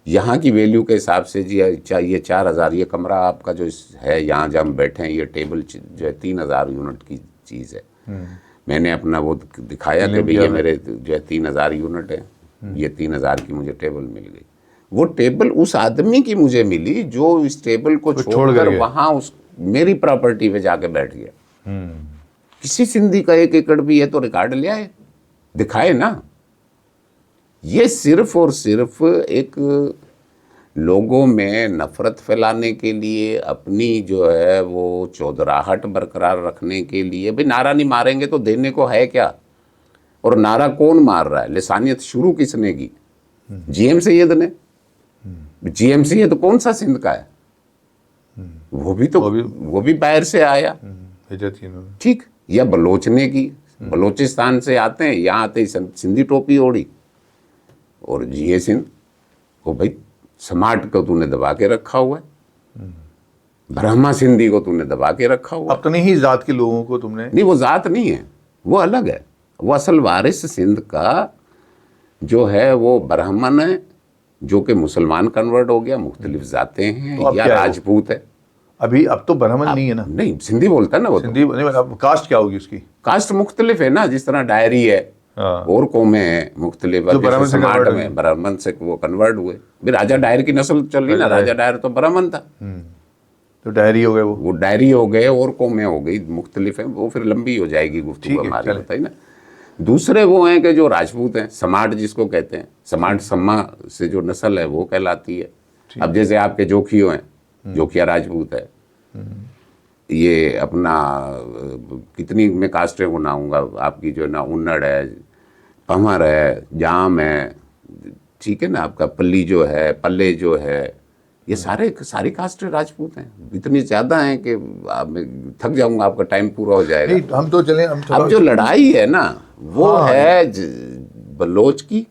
यहाँ की वैल्यू के हिसाब से जी ये 4,000, ये कमरा आपका जो है यहाँ जहाँ हम बैठे हैं, ये टेबल जो है 3,000 यूनिट की चीज़ है। मैंने अपना वो दिखाया कि भैया मेरे जो है 3,000 यूनिट है, ये 3,000 की मुझे टेबल मिल गई। वो टेबल उस आदमी की मुझे मिली जो इस टेबल को छोड़कर वहाँ उस मेरी प्रॉपर्टी पे जाके बैठ गया। किसी सिंधी का 1 एकड़ भी है तो रिकॉर्ड ले आए, दिखाए ना। ये सिर्फ और सिर्फ एक लोगों में नफरत फैलाने के लिए, अपनी जो है वो चौधराहट बरकरार रखने के लिए। भाई नारा नहीं मारेंगे तो देने को है क्या? और नारा कौन मार रहा है? लिसानियत शुरू किसने की? जीएम सैयद ने। जीएम सैयद कौन सा सिंध का है? वो भी बाहर से आया, हिजरत की इन्होंने। ठीक। या बलोच ने की, बलोचिस्तान से आते हैं, यहाँ आते ही सिंधी टोपी ओढ़ी और जिए सिंध। ओ भाई, समाट को तूने दबा के रखा हुआ है, ब्रह्मा सिंधी को तूने दबा के रखा हुआ है। अपनी ही जात के लोगों को तुमने। नहीं, वो जात नहीं है, वो अलग है। वो असल वारिस सिंध का जो है वो ब्राह्मण है, जो कि मुसलमान कन्वर्ट हो गया, मुख्तलिफ जाते हैं, तो अब या क्या है वो? राजपूत है। अभी अब तो ब्राह्मण नहीं है ना, नहीं, सिंधी बोलता है ना वो तो। सिंधी नहीं, मतलब कास्ट क्या होगी उसकी? कास्ट मुख्तलिफ है ना, जिस तरह डायरी है, हाँ। और कौमें हैं मुख्तलिफ। जो ब्राह्मण से समाट convert में ब्राह्मण से वो कन्वर्ट हुए। भी राजा डायर की नस्ल चल रही ना, राजा डायर तो ब्राह्मण था, तो डायरी हो गए वो। वो डायरी हो गए और कौमें हो गई, मुख्तलिफ है। वो फिर लंबी हो जाएगी गुफ्तगू है, हमारी, चलें। बताइए ना। दूसरे वो हैं कि जो राजपूत हैं, समाट जिसको कहते हैं, समाट सम्मा से जो नस्ल है वो कहलाती है। अब जैसे आपके जोखियो हैं, जोखिया राजपूत है, ये अपना कितनी मैं कास्टें गुनाऊंगा, आपकी जो ना उन्नड़ है, पमर है, जाम है, ठीक है ना, आपका पल्ली जो है, पल्ले जो है, ये सारी कास्टें राजपूत हैं। इतनी ज़्यादा हैं कि मैं थक जाऊंगा, आपका टाइम पूरा हो जाएगा। नहीं, हम तो चलें, हम अब जो लड़ाई है ना, वो है बलोच की।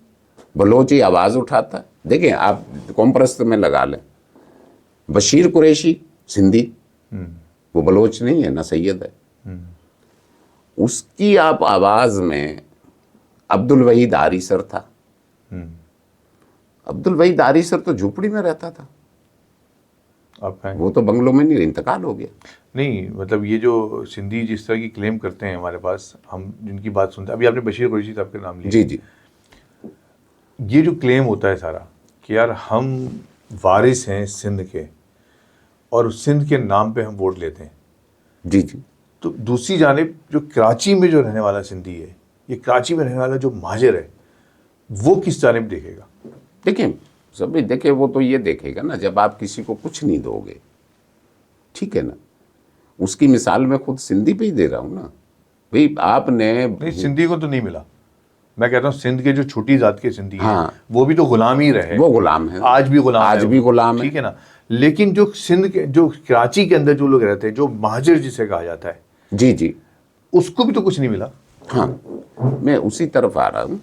बलोच ही आवाज़ उठाता है। देखिए, आप कॉम्प्रस्त में लगा लें, बशीर कुरैशी सिंधी, वो बलोच नहीं है ना, सैयद है। उसकी आप आवाज़ में अब्दुल वहीद आरी सर था। अब्दुल वहीद आरी सर तो झोपड़ी में रहता था, आप कहें। वो तो बंगलों में नहीं, इंतकाल हो गया। नहीं, मतलब ये जो सिंधी जिस तरह की क्लेम करते हैं हमारे पास, हम जिनकी बात सुनते हैं, अभी आपने बशीर कुरैशी साहब के नाम लिया। जी जी। ये जो क्लेम होता है सारा कि यार हम वारिस हैं सिंध के और सिंध के नाम पे हम वोट लेते हैं, जी जी। तो दूसरी जानिब जो कराची में जो रहने वाला सिंधी है, ये कराची में रहने वाला जो महाजिर है, वो किस जानिब देखेगा? देखिए सभी, देखिए वो तो ये देखेगा ना, जब आप किसी को कुछ नहीं दोगे, ठीक है ना। उसकी मिसाल मैं खुद सिंधी पे ही दे रहा हूँ ना भाई। आपने नहीं, सिंधी को तो नहीं मिला। मैं कहता हूँ सिंध के जो छोटी जात के सिंधी हैं, हाँ। वो भी तो गुलाम ही रहे। वो गुलाम है, आज भी गुलाम आज है भी वो। गुलाम है, ठीक है ना। लेकिन जो सिंध के, जो कराची के अंदर जो लोग रहते हैं, जो महाजिर जिसे कहा जाता है, जी जी, उसको भी तो कुछ नहीं मिला। हाँ। मैं उसी तरफ आ रहा हूँ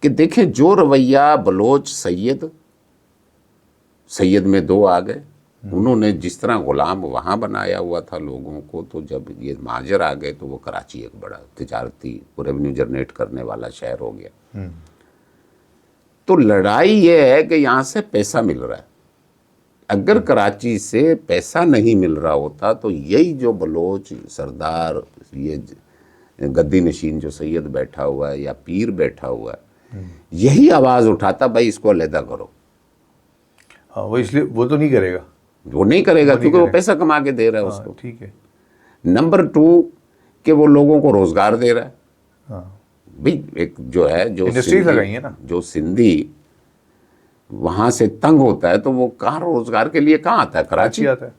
कि देखें, जो रवैया बलोच सैयद में दो आ गए, उन्होंने जिस तरह गुलाम वहाँ बनाया हुआ था लोगों को, तो जब ये महाजर आ गए तो वो कराची एक बड़ा तिजारती रेवेन्यू जनरेट करने वाला शहर हो गया। तो लड़ाई ये है कि यहाँ से पैसा मिल रहा है। अगर कराची से पैसा नहीं मिल रहा होता तो यही जो बलोच सरदार, ये गद्दी नशीन जो सैयद बैठा हुआ है या पीर बैठा हुआ है, यही आवाज़ उठाता, भाई इसको अलहदा करो। हाँ, वो इसलिए वो तो नहीं करेगा। वो नहीं करेगा क्योंकि वो पैसा कमा के दे रहा है उसको। ठीक है। नंबर 2 कि वो लोगों को रोजगार दे रहा है। हाँ, भाई एक जो है, जो इंडस्ट्रीज लगाई है ना, जो सिंधी वहां से तंग होता है तो वो कहाँ रोजगार के लिए कहाँ आता है? कराची आता है।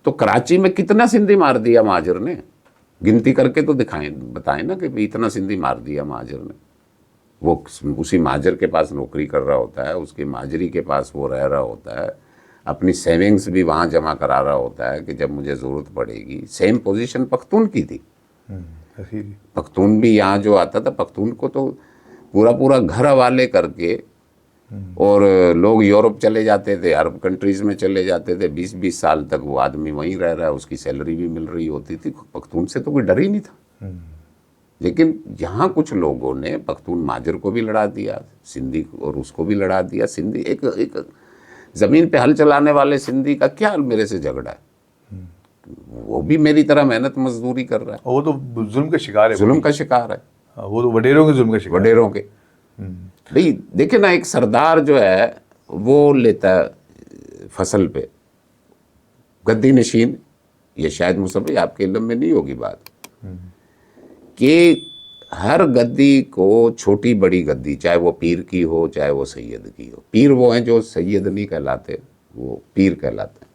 तो कराची में कितना सिंधी मार दिया महाजर ने? गिनती करके तो दिखाएं, बताएं ना कि इतना सिंधी मार दिया महाजर ने। वो उसी महाजर के पास नौकरी कर रहा होता है, उसकी महाजरी के पास वो रह रहा होता है, अपनी सेविंग्स भी वहाँ जमा करा रहा होता है कि जब मुझे ज़रूरत पड़ेगी। सेम पोजीशन पख्तून की थी। पख्तून भी यहाँ जो आता था, पख्तून को तो पूरा घर हवाले करके, और लोग यूरोप चले जाते थे, अरब कंट्रीज़ में चले जाते थे, 20-20 साल तक वो आदमी वहीं रह रहा है, उसकी सैलरी भी मिल रही होती थी। पख्तून से तो कोई डर ही नहीं था। लेकिन यहाँ कुछ लोगों ने पख्तून माजर को भी लड़ा दिया, सिंधी और उसको भी लड़ा दिया। सिंधी एक ज़मीन पे हल चलाने वाले सिंधी का क्या मेरे से झगड़ा है? वो भी मेरी तरह मेहनत मजदूरी कर रहा है। वो तो जुल्म का शिकार है। जुल्म का शिकार है। वो तो वडेरों के जुल्म का शिकार, वडेरों के। भाई देखिए ना, एक सरदार जो है वो लेता है फसल पे, गद्दी नशीन, ये शायद मुसफ़ी आपके इल्म में नहीं होगी बात, कि हर गद्दी को, छोटी बड़ी गद्दी, चाहे वो पीर की हो चाहे वो सैयद की हो, पीर वो हैं जो सैयद नहीं कहलाते, वो पीर कहलाते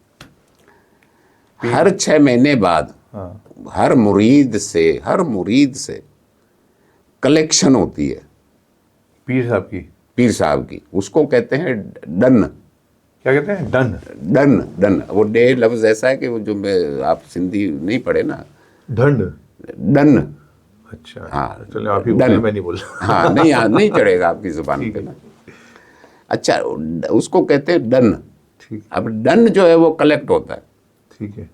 हैं। हर 6 महीने बाद हर मुरीद से कलेक्शन होती है पीर साहब की। पीर साहब की, उसको कहते हैं डन। क्या कहते हैं, डन? डन, डन, वो डे लफ्ज ऐसा है कि वो जो आप सिंधी नहीं पढ़े ना, ढंड। डन। अच्छा, हाँ, चलो आप ही डन। बोले, मैं नहीं बोल रहा। हाँ, नहीं चढ़ेगा आपकी जुबान पे ना। अच्छा, उसको कहते हैं डन। ठीक, अब डन जो है वो कलेक्ट होता है, ठीक है।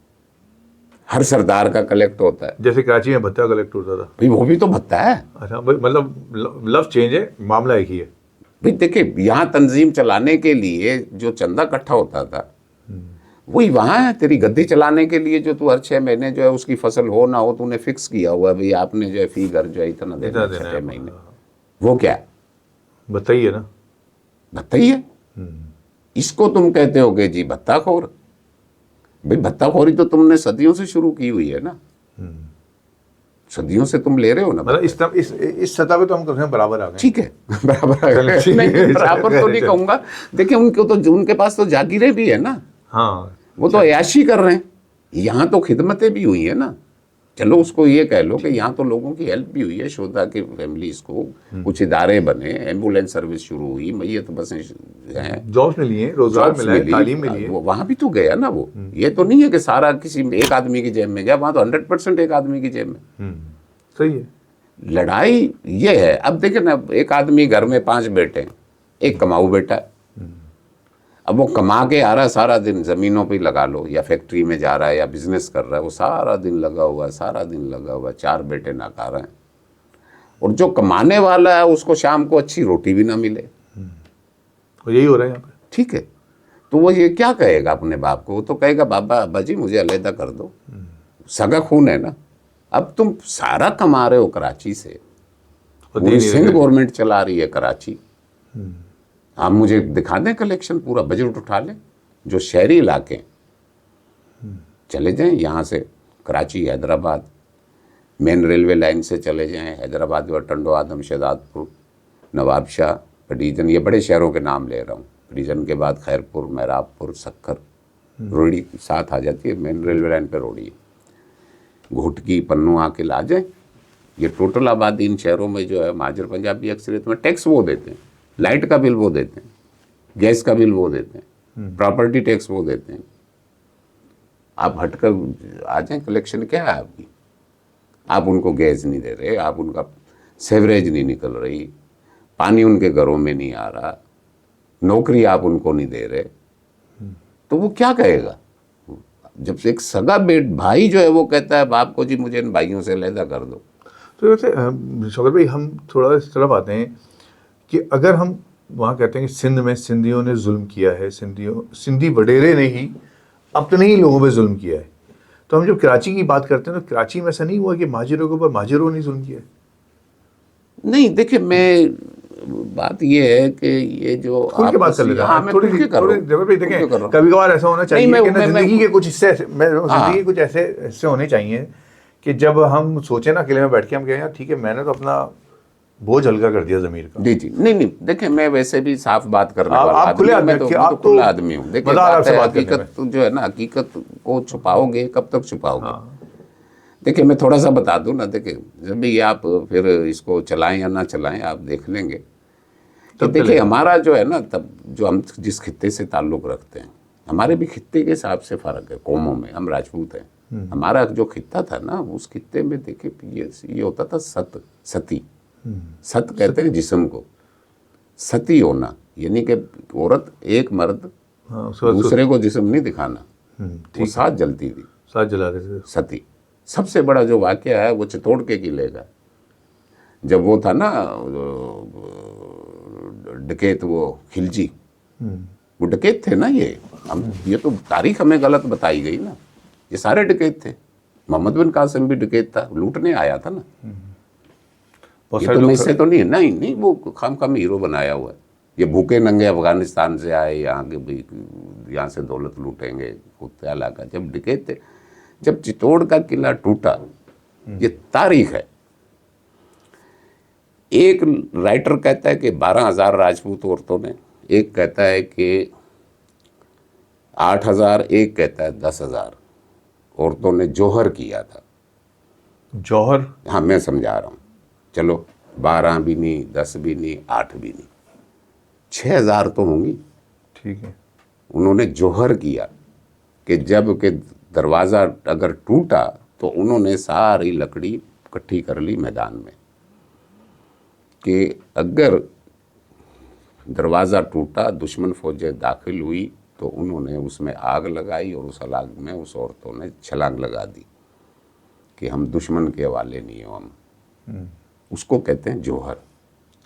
हर सरदार का कलेक्ट होता है। जैसे कराची में भत्ता कलेक्ट होता था। भाई वो भी तो भत्ता है। अच्छा भाई, मतलब लफ्ज चेंज है, मामला एक ही है। भाई देखिए, यहाँ तंजीम चलाने के लिए जो चंदा इकट्ठा होता था वही वहाँ है। तेरी गद्दी चलाने के लिए जो तू हर 6 महीने जो है उसकी फसल हो ना हो तूने फिक्स किया हुआ है, भाई आपने जो है फी घर जो है इतना देना है 6 महीने, वो क्या है? बताइए ना। भत्ता ही है। इसको तुम कहते हो कि जी भत्ताखोर। भाई भत्ताखोरी तो तुमने सदियों से शुरू की हुई है ना, सदियों से तुम ले रहे हो ना। मतलब इस सतह पे तो हम कम से कम बराबर आ गए। ठीक है, बराबर है। ठीक है, नहीं, बराबर तो नहीं चलो। कहूंगा। देखिए उनके पास तो जागीरें भी है ना, हाँ, वो तो अयाशी कर रहे हैं। यहाँ तो खिदमतें भी हुई है ना। चलो उसको ये कह लो कि यहाँ तो लोगों की हेल्प भी हुई है, शोधा की फैमिलीज को, कुछ इदारे बने, एम्बुलेंस सर्विस शुरू हुई, मैयत बसें हैं, जॉब्स मिली है, रोजगार जॉब्स मिला है, मिली, तालीम मिली है। वहाँ भी तो गया ना वो। ये तो नहीं है कि सारा किसी एक आदमी की जेब में गया, वहाँ तो 100% एक आदमी की जेब में। सही है। लड़ाई ये है। अब देखिए ना, एक आदमी घर में 5 बेटे हैं, एक कमाऊ बेटा है। अब वो कमा के आ रहा है, सारा दिन ज़मीनों पे लगा लो, या फैक्ट्री में जा रहा है, या बिजनेस कर रहा है, वो सारा दिन लगा हुआ है, सारा दिन लगा हुआ है, 4 बेटे नाकार हैं। और जो कमाने वाला है उसको शाम को अच्छी रोटी भी ना मिले। और यही हो रहा है यहाँ पे। ठीक है, तो वो ये क्या कहेगा अपने बाप को? वो तो कहेगा बाबा अब्बा जी मुझे अलहदा कर दो, सगा खून है ना। अब तुम सारा कमा रहे हो कराची से, और पूरी दे नहीं सिंध रहे। गवर्नमेंट चला रही है कराची। आप मुझे दिखा दें कलेक्शन, पूरा बजट उठा लें। जो शहरी इलाके हैं, चले जाएं यहाँ से Karachi, Hyderabad, main railway line से चले जाएं हैदराबाद व टंडो आदम, शहजादपुर, नवाबशाह, पडीजन, ये बड़े शहरों के नाम ले रहा हूँ। पडीजन के बाद खैरपुर, मेहराबपुर, सक्कर, रोड़ी साथ आ जाती है, मेन रेलवे लाइन पे रोड़ी है। घुटकी, पन्नू, आकिल आ जाए। ये टोटल आबादी इन शहरों में जो है महाजर पंजाबी अक्सरियत में टैक्स वो देते हैं, लाइट का बिल वो देते हैं, गैस का बिल वो देते हैं, प्रॉपर्टी टैक्स वो देते हैं। आप हटकर आ जाएं, कलेक्शन क्या है आपकी? आप उनको गैस नहीं दे रहे, आप उनका सेवरेज नहीं निकल रही, पानी उनके घरों में नहीं आ रहा, नौकरी आप उनको नहीं दे रहे, तो वो क्या कहेगा? जब से एक सगा भाई जो है वो कहता है बाप को जी मुझे इन भाइयों से अलहदा कर दो। तो वैसे शौकत भाई, हम थोड़ा इस तरफ आते हैं कि अगर हम वहाँ कहते हैं कि सिंध में सिंधियों ने जुल्म किया है, सिंधी वडेरे ने ही अपने ही लोगों पे जुल्म किया है, तो हम जब कराची की बात करते हैं तो कराची में ऐसा नहीं हुआ कि महाजिरों के ऊपर महाजिरों ने जुल्म किया है? नहीं, देखिए मैं बात ये है कि ये जो खुल के बात कर लेते हैं। हाँ, मैं खुल के कर रहा हूँ, खुल के कर रहा हूँ। कभी कभार ऐसा होना चाहिए नहीं, कि ना जिंदगी के कुछ हिस्से हाँ। जिंदगी के कुछ ऐसे हिस्से होने चाहिए कि जब हम सोचे ना अकेले में बैठ के, हम कहें यार ठीक है, मैंने तो अपना बोझ हल्का कर दिया ज़मीर का। जी जी, नहीं, देखिए मैं वैसे भी साफ बात करने वाला आप खुले आदमी हूं, आदमी, मैं तो खुला आदमी हूँ। देखिए मज़ा आ रहा है बात आपसे है, बात करने में। हकीकत जो है ना, हकीकत को छुपाओगे कब तक छुपाओगे? देखिए मैं थोड़ा सा बता दूं ना, देखिए जब भी आप फिर इसको चलाएं या ना चलाएं आप देख लेंगे कि देखिए हमारा जो है ना, तब जो हम जिस खित्ते से ताल्लुक़ रखते हैं, हमारे भी खित्ते के हिसाब से फ़र्क है। कौमों में हम राजपूत हैं, हमारा जो खित्ता था ना, उस खित्ते में देखिए ये होता था सती। सत कहते हैं जिस्म को, सती होना यानी कि औरत, एक मर्द दूसरे को जिस्म नहीं दिखाना, वो साथ जलती थी, साथ जला रहे थे सती। सबसे बड़ा जो वाकया है वो चित्तौड़ के किले का, जब वो था ना डकैत, वो खिलजी, वो डकैत थे ना। ये तो तारीख हमें गलत बताई गई ना, ये सारे डकैत थे। मोहम्मद बिन कासिम भी डकैत था, लूटने आया था ना। ये तो मैं इससे तो नहीं, वो खाम हीरो बनाया हुआ है। ये भूखे नंगे अफगानिस्तान से आए, यहाँ से दौलत लूटेंगे, कुत्ते इलाका। जब डकैत थे, जब चित्तौड़ का किला टूटा, ये तारीख है। एक राइटर कहता है कि 12,000 राजपूत औरतों ने, एक कहता है कि 8,000, एक कहता है 10,000 औरतों ने जौहर किया था। जौहर? हाँ, मैं समझा रहा हूँ। चलो 12 भी नहीं, 10 भी नहीं, 8 भी नहीं, 6,000 तो होंगी। ठीक है। उन्होंने जोहर किया कि जब के दरवाज़ा अगर टूटा तो उन्होंने सारी लकड़ी इकट्ठी कर ली मैदान में कि अगर दरवाज़ा टूटा, दुश्मन फौजें दाखिल हुई तो उन्होंने उसमें आग लगाई और उस आग में उस औरतों ने छलांग लगा दी कि हम दुश्मन के हवाले नहीं हो हम। उसको कहते हैं जोहर।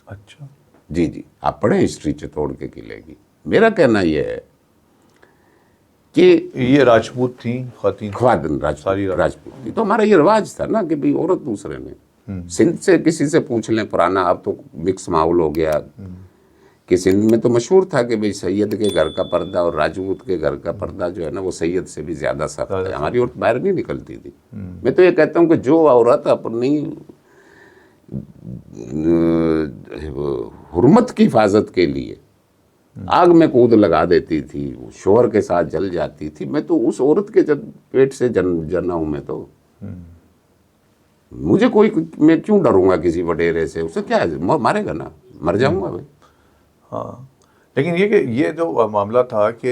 अच्छा जी जी, आप पढ़ें हिस्ट्री चित्तौड़ के किले की। मेरा कहना यह है कि ये राजपूत थी खातिन ख्वातिन राजपूत थी, तो हमारा ये रिवाज था ना कि भाई औरत दूसरे ने। सिंध से किसी से पूछ लें पुराना, अब तो मिक्स माहौल हो गया कि सिंध में तो मशहूर था कि भाई सैयद के घर का पर्दा और राजपूत के घर का पर्दा जो है ना वो सैयद से भी ज़्यादा सख्त है। हमारी औरत बाहर नहीं निकलती थी। मैं तो ये कहता हूँ कि जो औरत अपनी हुर्मत की हिफाजत के लिए आग में कूद लगा देती थी, शोहर के साथ जल जाती थी, मैं तो उस औरत के पेट से जना हूं। मैं तो मुझे मैं क्यों डरूंगा किसी वडेरे से? उसे क्या है, मारेगा ना, मर जाऊंगा मैं। हाँ, लेकिन ये जो मामला था कि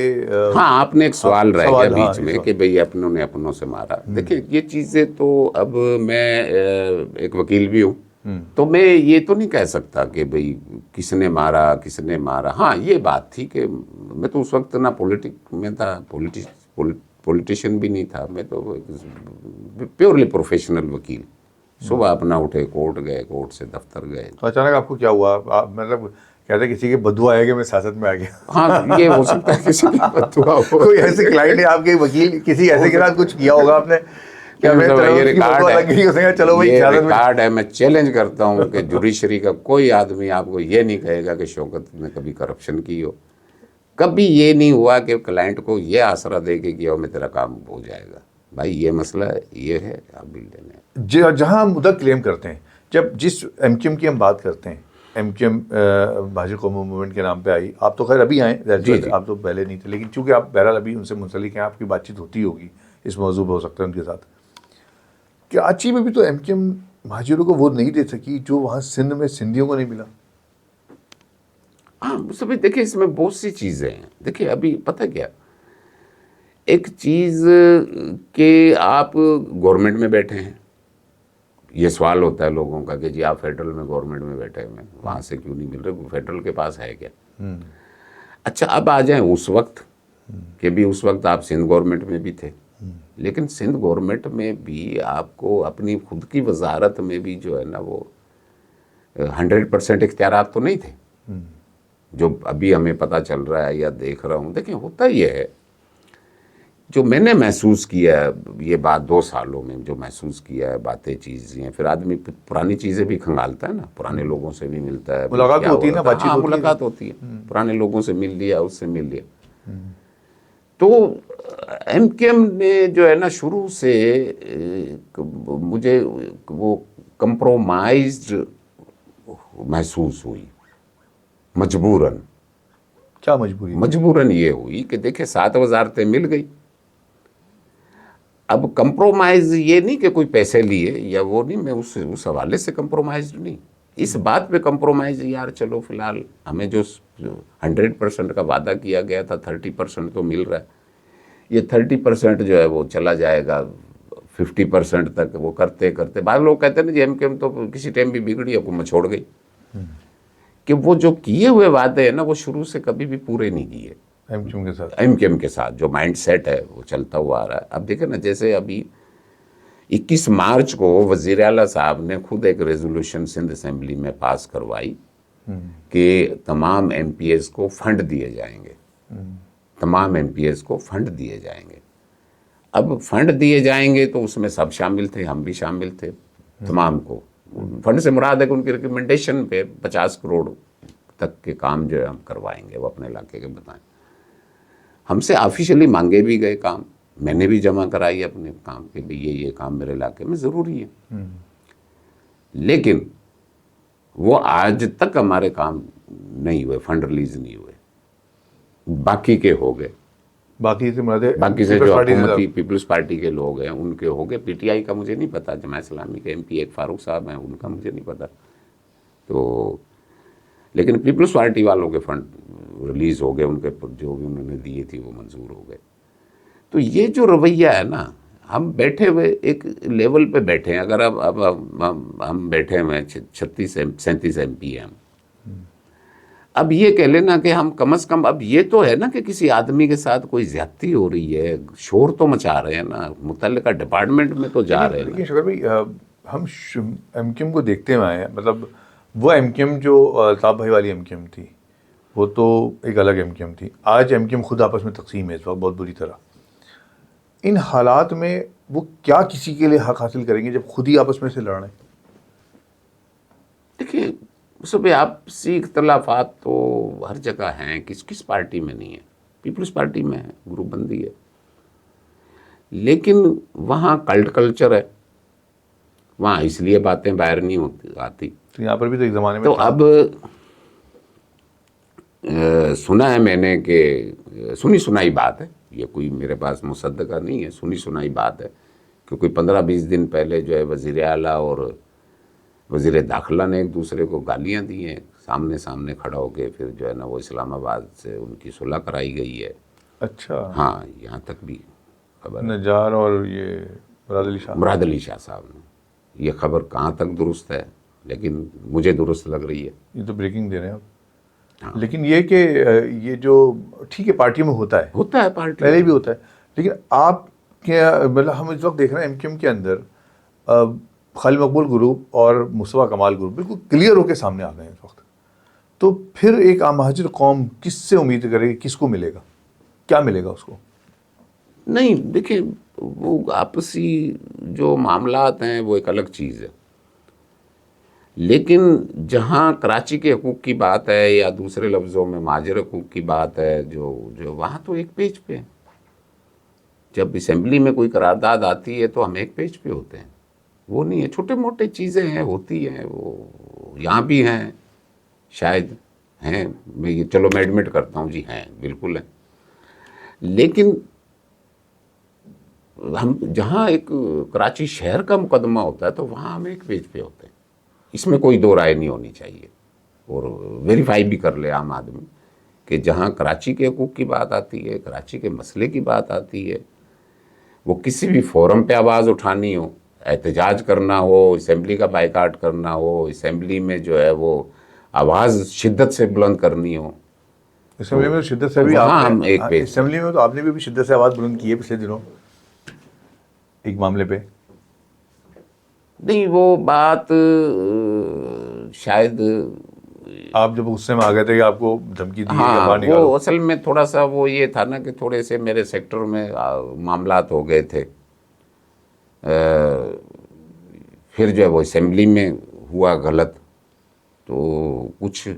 हाँ, आपने एक सवाल रह गया बीच हाँ, में कि भाई अपनों ने अपनों से मारा। देखिए ये चीज़ें तो अब मैं एक वकील भी हूँ, तो मैं ये तो नहीं कह सकता कि भाई किसने मारा। हाँ, ये बात थी कि मैं तो उस वक्त ना पॉलिटिक में था, पॉलिटिशियन भी नहीं था, मैं तो प्योरली प्रोफेशनल वकील। सुबह अपना उठे, कोर्ट गए, कोर्ट से दफ्तर गए। तो अचानक आपको क्या हुआ? मतलब कहते किसी के बदुआ आएगा, मैं सियासत में आ गया। हाँ, ये हो सकता है किसी की बददुआ हो। कोई ऐसे क्लाइंट है आपके, वकील किसी ऐसे के साथ कुछ किया होगा आपने? क्या मैं ये रिकॉर्ड है, चलो भाई ये रिकॉर्ड है। मैं चैलेंज करता हूँ कि जुडिशरी का कोई आदमी आपको ये नहीं कहेगा कि शौकत ने कभी करप्शन की हो। कभी ये नहीं हुआ कि क्लाइंट को ये आसरा दे के किया मैं तेरा काम हो जाएगा। भाई ये मसला ये है, आप बिल देने जहाँ हम मुद्दा क्लेम करते हैं, जब जिस एमक्यूएम की हम बात करते हैं, एमक्यूएम भाजपा कौमी मूवमेंट के नाम पे आई। आप तो खैर अभी आए, आप तो पहले नहीं थे, लेकिन चूंकि आप बहरहाल अभी उनसे मुंसलिक हैं, आपकी बातचीत होती होगी इस मौजूद हो सकता है उनके साथ। कराची में भी तो एमक्यूएम महाजिरों को वो नहीं दे सकी जो वहाँ सिंध में सिंधियों को नहीं मिला। हाँ, सभी देखिए इसमें बहुत सी चीज़ें हैं। देखिए अभी पता क्या, एक चीज़ कि आप गवर्नमेंट में बैठे हैं, ये सवाल होता है लोगों का कि जी आप फेडरल में गवर्नमेंट में बैठे हुए हैं, वहाँ से क्यों नहीं मिल रहे, फेडरल के पास है क्या? अच्छा, अब आ जाए उस वक्त कि भी उस वक्त आप सिंध गवर्नमेंट में भी थे, लेकिन सिंध गवर्नमेंट में भी आपको अपनी खुद की वजारत में भी जो है ना वो 100% इख्तियारात तो नहीं थे जो अभी हमें पता चल रहा है या देख रहा हूँ। देखिए होता ही है, जो मैंने महसूस किया है ये बात 2 सालों में जो महसूस किया है, बातें चीज़ें, फिर आदमी पुरानी चीज़ें भी खंगालता है ना, पुराने लोगों से भी मिलता है, मुलाकात होती है ना, बातचीत हाँ, मुलाकात होती है, पुराने लोगों से मिल लिया, उससे मिल लिया। तो एमकेएम ने जो है ना शुरू से मुझे वो कंप्रोमाइज्ड महसूस हुई, मजबूरन। क्या मजबूरी? मजबूरन ये हुई कि देखिए 7 वजारतें मिल गई। अब कंप्रोमाइज ये नहीं कि कोई पैसे लिए या वो नहीं, मैं उस हवाले से कंप्रोमाइज नहीं, इस बात पे कंप्रोमाइज यार चलो फिलहाल हमें जो 100% का वादा किया गया था 30% तो मिल रहा है, ये 30% जो है वो चला जाएगा 50% तक। वो करते करते बाद लोग कहते हैं ना जी एमकेएम तो किसी टाइम भी बिगड़ी, हुकूमत छोड़ गई, कि वो जो किए हुए वादे हैं ना वो शुरू से कभी भी पूरे नहीं किए एमकेएम के साथ जो माइंड सेट है वो चलता हुआ आ रहा है। अब देखें ना, जैसे अभी 21 मार्च को वज़ीर आला साहब ने खुद एक रेजोल्यूशन सिंध असेंबली में पास करवाई कि तमाम एमपीएस को फंड दिए जाएंगे, तमाम एमपीएस को फंड दिए जाएंगे। अब फंड दिए जाएंगे तो उसमें सब शामिल थे, हम भी शामिल थे, तमाम को। फंड से मुराद है कि उनकी रिकमेंडेशन पे 50 करोड़ तक के काम जो है हम करवाएंगे, वो अपने इलाके के बताएं। हमसे ऑफिशियली मांगे भी गए काम, मैंने भी जमा कराई अपने काम के भी ये काम मेरे इलाके में ज़रूरी है, लेकिन वो आज तक हमारे काम नहीं हुए, फंड रिलीज नहीं हुए। बाकी के हो गए, बाकी से जो हुकूमती पीपल्स पार्टी के लोग हैं उनके हो गए। पीटीआई का मुझे नहीं पता, जमात इस्लामी के एमपी एक फारूक साहब हैं, उनका मुझे नहीं पता। तो लेकिन पीपल्स पार्टी वालों के फंड रिलीज़ हो गए, उनके जो भी उन्होंने दिए थी वो मंजूर हो गए। तो ये जो रवैया है ना, हम बैठे हुए एक लेवल पे बैठे हैं। अगर अब हम बैठे हुए हैं 36-37 MP हैं हम। अब ये कह लेना कि हम कम से कम, अब ये तो है ना कि किसी आदमी के साथ कोई ज्यादती हो रही है, शोर तो मचा रहे हैं ना, मुतल्लिका डिपार्टमेंट में तो जा रहे हैं लेकिन ना। शकर भाई, हम एमक्यूएम को देखते हुए आए हैं, मतलब वो एमक्यूएम जो अल्ताफ भाई वाली एमक्यूएम थी, वो तो एक अलग एमक्यूएम थी। आज एमक्यूएम खुद आपस में तकसीम है इस वक्त बहुत बुरी तरह। इन हालात में वो क्या किसी के लिए हक हासिल करेंगे जब खुद ही आपस में से लड़ रहे हैं? देखिए, सुबह आपसी इख्तलाफात तो हर जगह हैं, किस किस पार्टी में नहीं है। पीपल्स पार्टी में है, ग्रुपबंदी है, लेकिन वहाँ कल्ट कल्चर है, वहाँ इसलिए बातें बाहर नहीं होती आती। तो यहाँ पर भी तो एक ज़माने में तो था। अब सुना है मैंने कि सुनी सुनाई बात है, ये कोई मेरे पास मुसद्दका नहीं है, सुनी सुनाई बात है कि कोई 15-20 दिन पहले जो है वज़ीर आला और वज़ीर दाखिला ने एक दूसरे को गालियां दी हैं, सामने सामने खड़ा होके, फिर जो है ना वो इस्लामाबाद से उनकी सुलह कराई गई है। अच्छा। हाँ, यहाँ तक भी खबर है। नजार और ये मुराद अली शाह साहब ने, ये खबर कहाँ तक दुरुस्त है, लेकिन मुझे दुरुस्त लग रही है। ये तो ब्रेकिंग दे रहे हैं आप। हाँ। लेकिन ये कि ये जो ठीक है पार्टी में होता है पार्टी पहले भी होता है, लेकिन आप क्या, मतलब हम इस वक्त देख रहे हैं एमक्यूएम के अंदर खालिद मकबूल ग्रुप और मुस्तफ़ा कमाल ग्रुप बिल्कुल क्लियर होकर सामने आ गए हैं इस वक्त। तो फिर एक महाजिर कौम किससे उम्मीद करेगी, किसको मिलेगा, क्या मिलेगा उसको? नहीं, देखिए, वो आपसी जो मामलात हैं वो एक अलग चीज़ है, लेकिन जहाँ कराची के हकूक़ की बात है या दूसरे लफ्ज़ों में महाजिर हकूक़ की बात है, जो जो वहाँ तो एक पेज पे है। जब असेंबली में कोई करारदाद आती है तो हम एक पेज पे होते हैं, वो नहीं है। छोटे मोटे चीज़ें हैं, होती हैं, वो यहाँ भी हैं, शायद हैं, मैं एडमिट करता हूँ जी, हैं, बिल्कुल हैं। लेकिन हम जहाँ एक कराची शहर का मुकदमा होता है तो वहाँ हम एक पेज पे होते हैं, इसमें कोई दो राय नहीं होनी चाहिए। और वेरीफाई भी कर ले आम आदमी कि जहाँ कराची के हकूक़ की बात आती है, कराची के मसले की बात आती है, वो किसी भी फोरम पे आवाज़ उठानी हो, एहतजाज करना हो, असेंबली का बाइकाट करना हो, असेंबली में जो है वो आवाज़ शिद्दत से बुलंद करनी हो, असेंबली में तो शिद्दत से भी वहाँ हम आपने, एक पेज असेंबली में तो आपने भी शिद्दत से आवाज़ बुलंद की है पिछले दिनों एक मामले पे। नहीं, वो बात शायद आप जब गुस्से में आ गए थे कि आपको धमकी दी है कि हाँ, बाहर निकालो। वो असल में थोड़ा सा वो ये था ना कि थोड़े से मेरे सेक्टर में मामलात हो गए थे। फिर जो है वो असेंबली में हुआ गलत, तो कुछ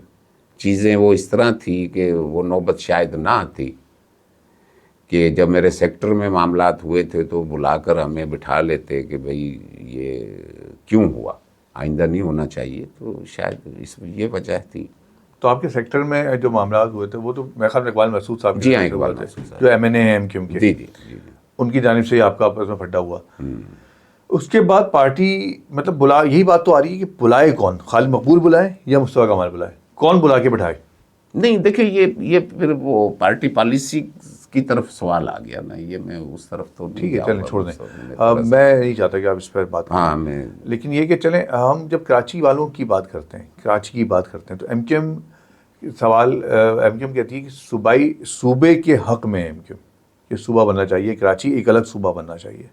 चीज़ें वो इस तरह थी कि वो नौबत शायद ना आती कि जब मेरे सेक्टर में मामलात हुए थे तो बुलाकर हमें बिठा लेते कि भाई ये क्यों हुआ, आइंदा नहीं होना चाहिए। तो शायद ये वजह थी। तो आपके सेक्टर में जो मामला हुए थे वो तो मेरे ख्याल में इकबाल महसूद साहब जी हाँ, के इकबाल थे, महसूद साहब, जो एमएनए हैं एमक्यूएम के। जी जी जी, उनकी जानिब से ही आपका आपस में फड्डा हुआ। उसके बाद पार्टी, मतलब बुला, यही बात तो आ रही है कि बुलाए कौन, खालिद मकबूल बुलाए या मुस्तफ़ा कमाल बुलाए, कौन बुला के बिठाए? नहीं, देखिए, ये फिर वो पार्टी पॉलिसी की तरफ सवाल आ गया ना, ये मैं उस तरफ तो नहीं ठीक है, जाऊंगा, चलें, छोड़ उस तरफ में दें। थोड़ा सा- मैं नहीं चाहता कि आप इस पर बात करें। हाँ, मैं लेकिन ये कि चलें, हम जब कराची वालों की बात करते हैं, कराची की बात करते हैं, तो एमक्यूएम सवाल, एमक्यूएम कहती है कि सूबाई सूबे के हक में एमक्यूएम, ये सूबा बनना चाहिए, कराची एक अलग सूबा बनना चाहिए।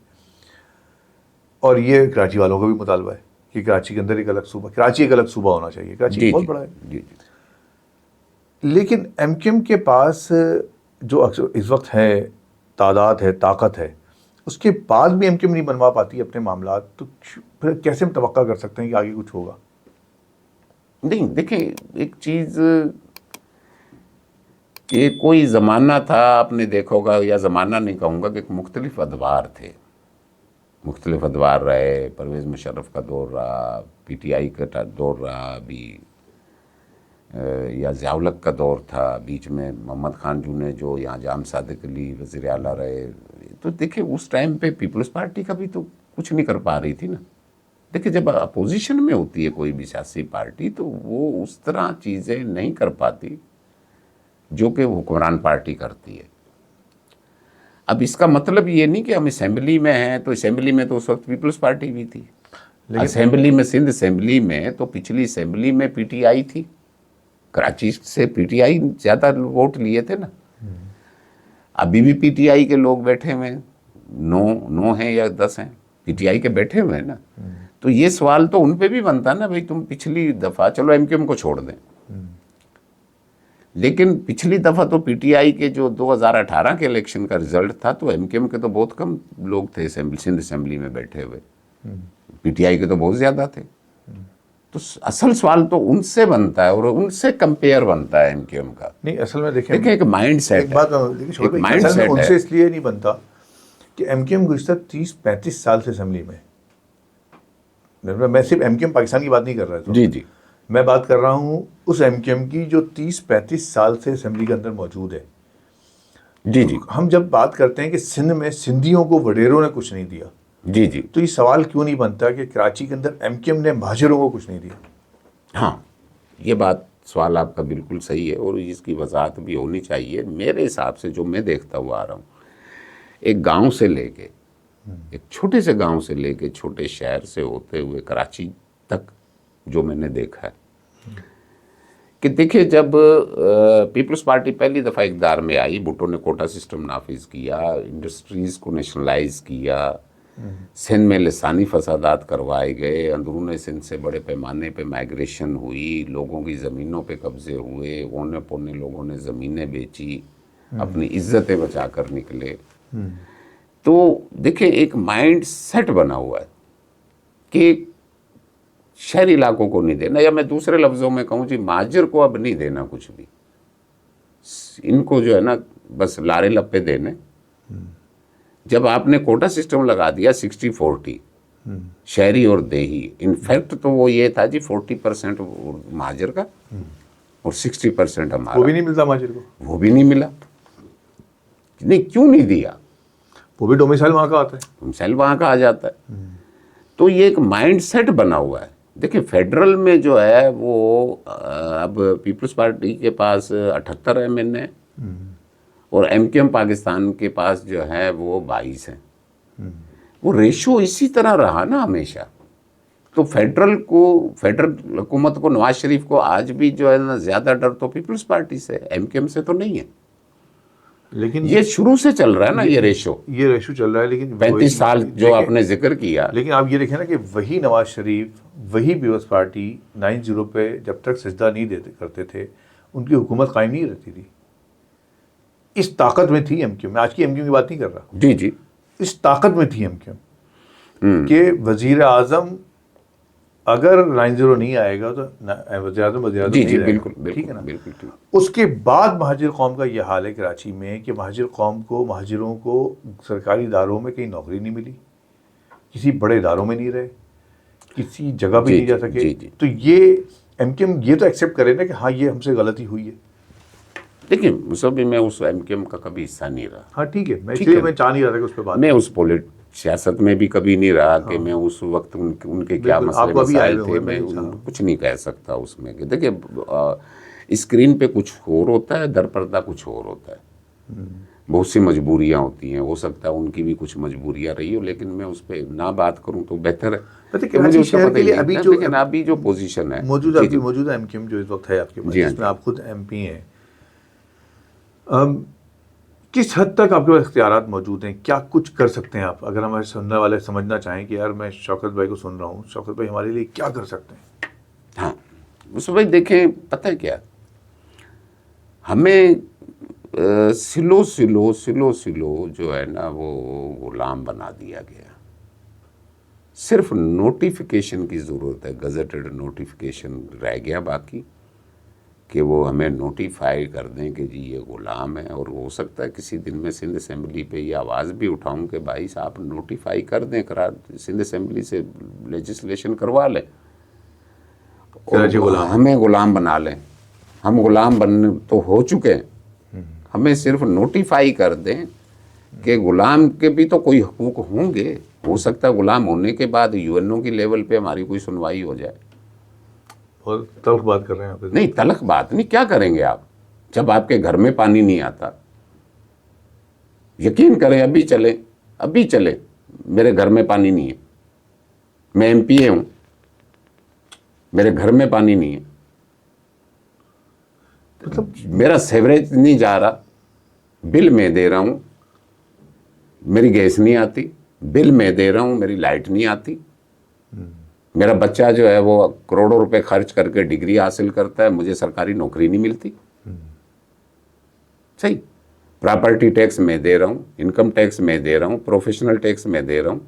और ये कराची वालों का भी मुतालबा है कि कराची के अंदर एक अलग सूबा, कराची एक अलग सूबा होना चाहिए। कराची जी बहुत जी बड़ा है। जी जी। लेकिन एमक्यूएम के पास जो इस वक्त है, तादाद है, ताकत है, उसके बाद भी एमक्यूएम नहीं बनवा पाती अपने मामलात, तो फिर कैसे हम तवक्का कर सकते हैं कि आगे कुछ होगा? नहीं, देखिए, एक चीज़ कि कोई ज़माना था, आपने देखा होगा, या ज़माना नहीं कहूँगा, कि मुख्तलिफ अदवार थे, मुख्तलिफ अदवार रहे। परवेज़ मुशर्रफ का दौर रहा, PTI का दौर रहा, अभी या ज़ियाउल-हक का दौर था, बीच में मोहम्मद खान जू जो यहाँ जाम सादिक अली वज़ीर आला रहे। तो देखिए, उस टाइम पे पीपल्स पार्टी का भी तो कुछ नहीं कर पा रही थी ना। देखिए, जब अपोजिशन में होती है कोई भी सियासी पार्टी तो वो उस तरह चीज़ें नहीं कर पाती जो कि हुक्मरान पार्टी करती है। अब इसका मतलब ये नहीं कि हम असेंबली में हैं, तो असेंबली में तो उस वक्त पीपल्स पार्टी भी थी। असेंबली में, सिंध असेंबली में तो पिछली असेंबली में पीटीआई थी, कराची से पीटीआई ज़्यादा वोट लिए थे ना। अभी भी पीटीआई के लोग बैठे हुए हैं, 9 हैं या 10 हैं पीटीआई के बैठे हुए हैं ना। तो ये सवाल तो उन पे भी बनता है ना, भाई तुम पिछली दफ़ा, चलो एमक्यूएम को छोड़ दें, लेकिन पिछली दफ़ा तो पीटीआई के जो 2018 के इलेक्शन का रिजल्ट था, तो एमक्यूएम के तो बहुत कम लोग थे सिंध असेंबली में बैठे हुए, पीटीआई के तो बहुत ज़्यादा थे। तो असल सवाल तो उनसे बनता है और उनसे कंपेयर बनता है एमक्यूएम का। नहीं, असल में देखिए एक माइंड सेट एक बात देखिए, माइंड सेट उनसे इसलिए नहीं बनता कि एमक्यूएम गुज़श्ता 30-35 साल से असेंबली में, मैं सिर्फ एमक्यूएम पाकिस्तान की बात नहीं कर रहा था, जी जी, मैं बात कर रहा हूँ उस एमक्यूएम की जो 30-35 साल से असेंबली के अंदर मौजूद है। जी जी, हम जब बात करते हैं कि सिंध में सिंधियों को वडेरों ने कुछ नहीं दिया, जी जी, तो ये सवाल क्यों नहीं बनता कि कराची के अंदर एमक्यूएम ने महाजिरों को कुछ नहीं दिया? हाँ, ये बात, सवाल आपका बिल्कुल सही है और इसकी वजाहत भी होनी चाहिए। मेरे हिसाब से जो मैं देखता हुआ आ रहा हूँ, एक गांव से लेके, एक छोटे से गांव से लेके छोटे शहर से होते हुए कराची तक जो मैंने देखा है कि देखिए, जब पीपल्स पार्टी पहली दफ़ा इक़्तिदार में आई, भुट्टो ने कोटा सिस्टम नाफिज किया, इंडस्ट्रीज़ को नेशनलाइज किया, सिंध में लसानी फसादात करवाए गए, अंदरून सिंध से बड़े पैमाने पे माइग्रेशन हुई, लोगों की ज़मीनों पे कब्ज़े हुए, औने पौने लोगों ने ज़मीनें बेची, अपनी इज्जतें बचा कर निकले। तो देखिए, एक माइंड सेट बना हुआ है कि शहरी इलाकों को नहीं देना, या मैं दूसरे लफ्ज़ों में कहूँ जी, महाजिर को अब नहीं देना कुछ भी, इनको जो है ना बस लारे लप्पे देने। जब आपने कोटा सिस्टम लगा दिया 60-40 शहरी और देही, इनफैक्ट तो वो ये था जी 40% महाजिर का और 60% हमारा, वो भी नहीं मिलता महाजिर को, वो भी नहीं मिला। नहीं, क्यों नहीं दिया? वो भी डोमिसाइल वहाँ का आता है, डोमिसाइल वहाँ का आ जाता है। तो ये एक माइंड सेट बना हुआ है। देखिए, फेडरल में जो है वो अब पीपल्स पार्टी के पास 78 MN है और एमक्यूएम पाकिस्तान के पास जो है वो 22 हैं। वो रेशो इसी तरह रहा ना हमेशा। तो फेडरल हुकूमत को, नवाज शरीफ को आज भी जो है ना ज़्यादा डर तो पीपल्स पार्टी से, एमक्यूएम से तो नहीं है। लेकिन ये शुरू से चल रहा है ना, ये रेशो चल रहा है। लेकिन 35 साल जो आपने जिक्र किया। लेकिन आप ये देखें ना कि वही नवाज शरीफ, वही पीपल्स पार्टी 90 पे जब तक सजदा नहीं करते थे, उनकी हुकूमत कायम नहीं रहती थी। इस ताकत में थी एमक्यूएम, मैं आज की एमक्यूएम की बात नहीं कर रहा, जी जी, इस ताकत में थी एमक्यूएम कि वजीर आजम अगर 90 नहीं आएगा तो वजीर आजम जी जी, बिल्कुल, ठीक है ना, बिल्कुल ठीक। उसके बाद महाजिर कौम का यह हाल है कराची में कि महाजिर कौम को, महाजिरों को सरकारी इदारों में कहीं नौकरी नहीं मिली, किसी बड़े इदारों में नहीं रहे, किसी जगह भी नहीं जा सके। तो ये एमक्यूएम ये तो एक्सेप्ट करे ना कि हाँ ये हमसे गलती हुई है। देखिए मुसब्बी, मैं उस एमक्यूएम का कभी हिस्सा नहीं रहा। हाँ ठीक है, मैं चाह नहीं रहा था कि उस पर बात, मैं उस सियासत में भी कभी नहीं रहा कि मैं उस वक्त उनके क्या मसले मसाइल थे, मैं कुछ नहीं कह सकता उसमें। कि देखिए, स्क्रीन पे कुछ और होता है, दर पर्दा कुछ और होता है। बहुत सी मजबूरियां होती हैं, हो सकता है उनकी भी कुछ मजबूरियां रही हो, लेकिन मैं उस पर ना बात करूं तो बेहतर है। कराची शहर के लिए अभी जो पोजीशन है मौजूदा एमक्यूएम जो इस वक्त है आपके पास, जिसमें आप खुद एमपी हैं, किस हद तक आपके पास इख्तियारात मौजूद हैं? क्या कुछ कर सकते हैं आप? अगर हमारे सुनने वाले समझना चाहें कि यार मैं शौकत भाई को सुन रहा हूँ, शौकत भाई हमारे लिए क्या कर सकते हैं? हाँ मुसब्बी भाई, देखें, पता है क्या, हमें सिलो जो है ना वो गुलाम बना दिया गया। सिर्फ नोटिफिकेशन की ज़रूरत है, गज़टेड नोटिफिकेशन रह गया बाकी, कि वो हमें नोटिफाई कर दें कि जी ये गुलाम है। और हो सकता है किसी दिन मैं सिंध असेंबली पे ये आवाज़ भी उठाऊं कि भाई साहब नोटिफाई कर दें, सिंध असेंबली से लेजिस्लेशन करवा लें और हमें गुलाम बना लें। हम गुलाम बनने तो हो चुके हैं, हमें सिर्फ नोटिफाई कर दें कि गुलाम के भी तो कोई हकूक़ होंगे। हो सकता है गुलाम होने के बाद यूएनओ की लेवल पे हमारी कोई सुनवाई हो जाए। और तल्ख बात कर रहे हैं आप? नहीं, तल्ख बात नहीं, क्या करेंगे आप? जब आपके घर में पानी नहीं आता, यकीन करें अभी चले मेरे घर में पानी नहीं है, मैं एमपीए हूं, मेरे घर में पानी नहीं है, मतलब मेरा सेवरेज नहीं जा रहा, बिल मैं दे रहा हूं, मेरी गैस नहीं आती, बिल मैं दे रहा हूं, मेरी लाइट नहीं आती, मेरा बच्चा जो है वो करोड़ों रुपए खर्च करके डिग्री हासिल करता है, मुझे सरकारी नौकरी नहीं मिलती। सही, प्रॉपर्टी टैक्स मैं दे रहा हूं, इनकम टैक्स मैं दे रहा हूं, प्रोफेशनल टैक्स मैं दे रहा हूं।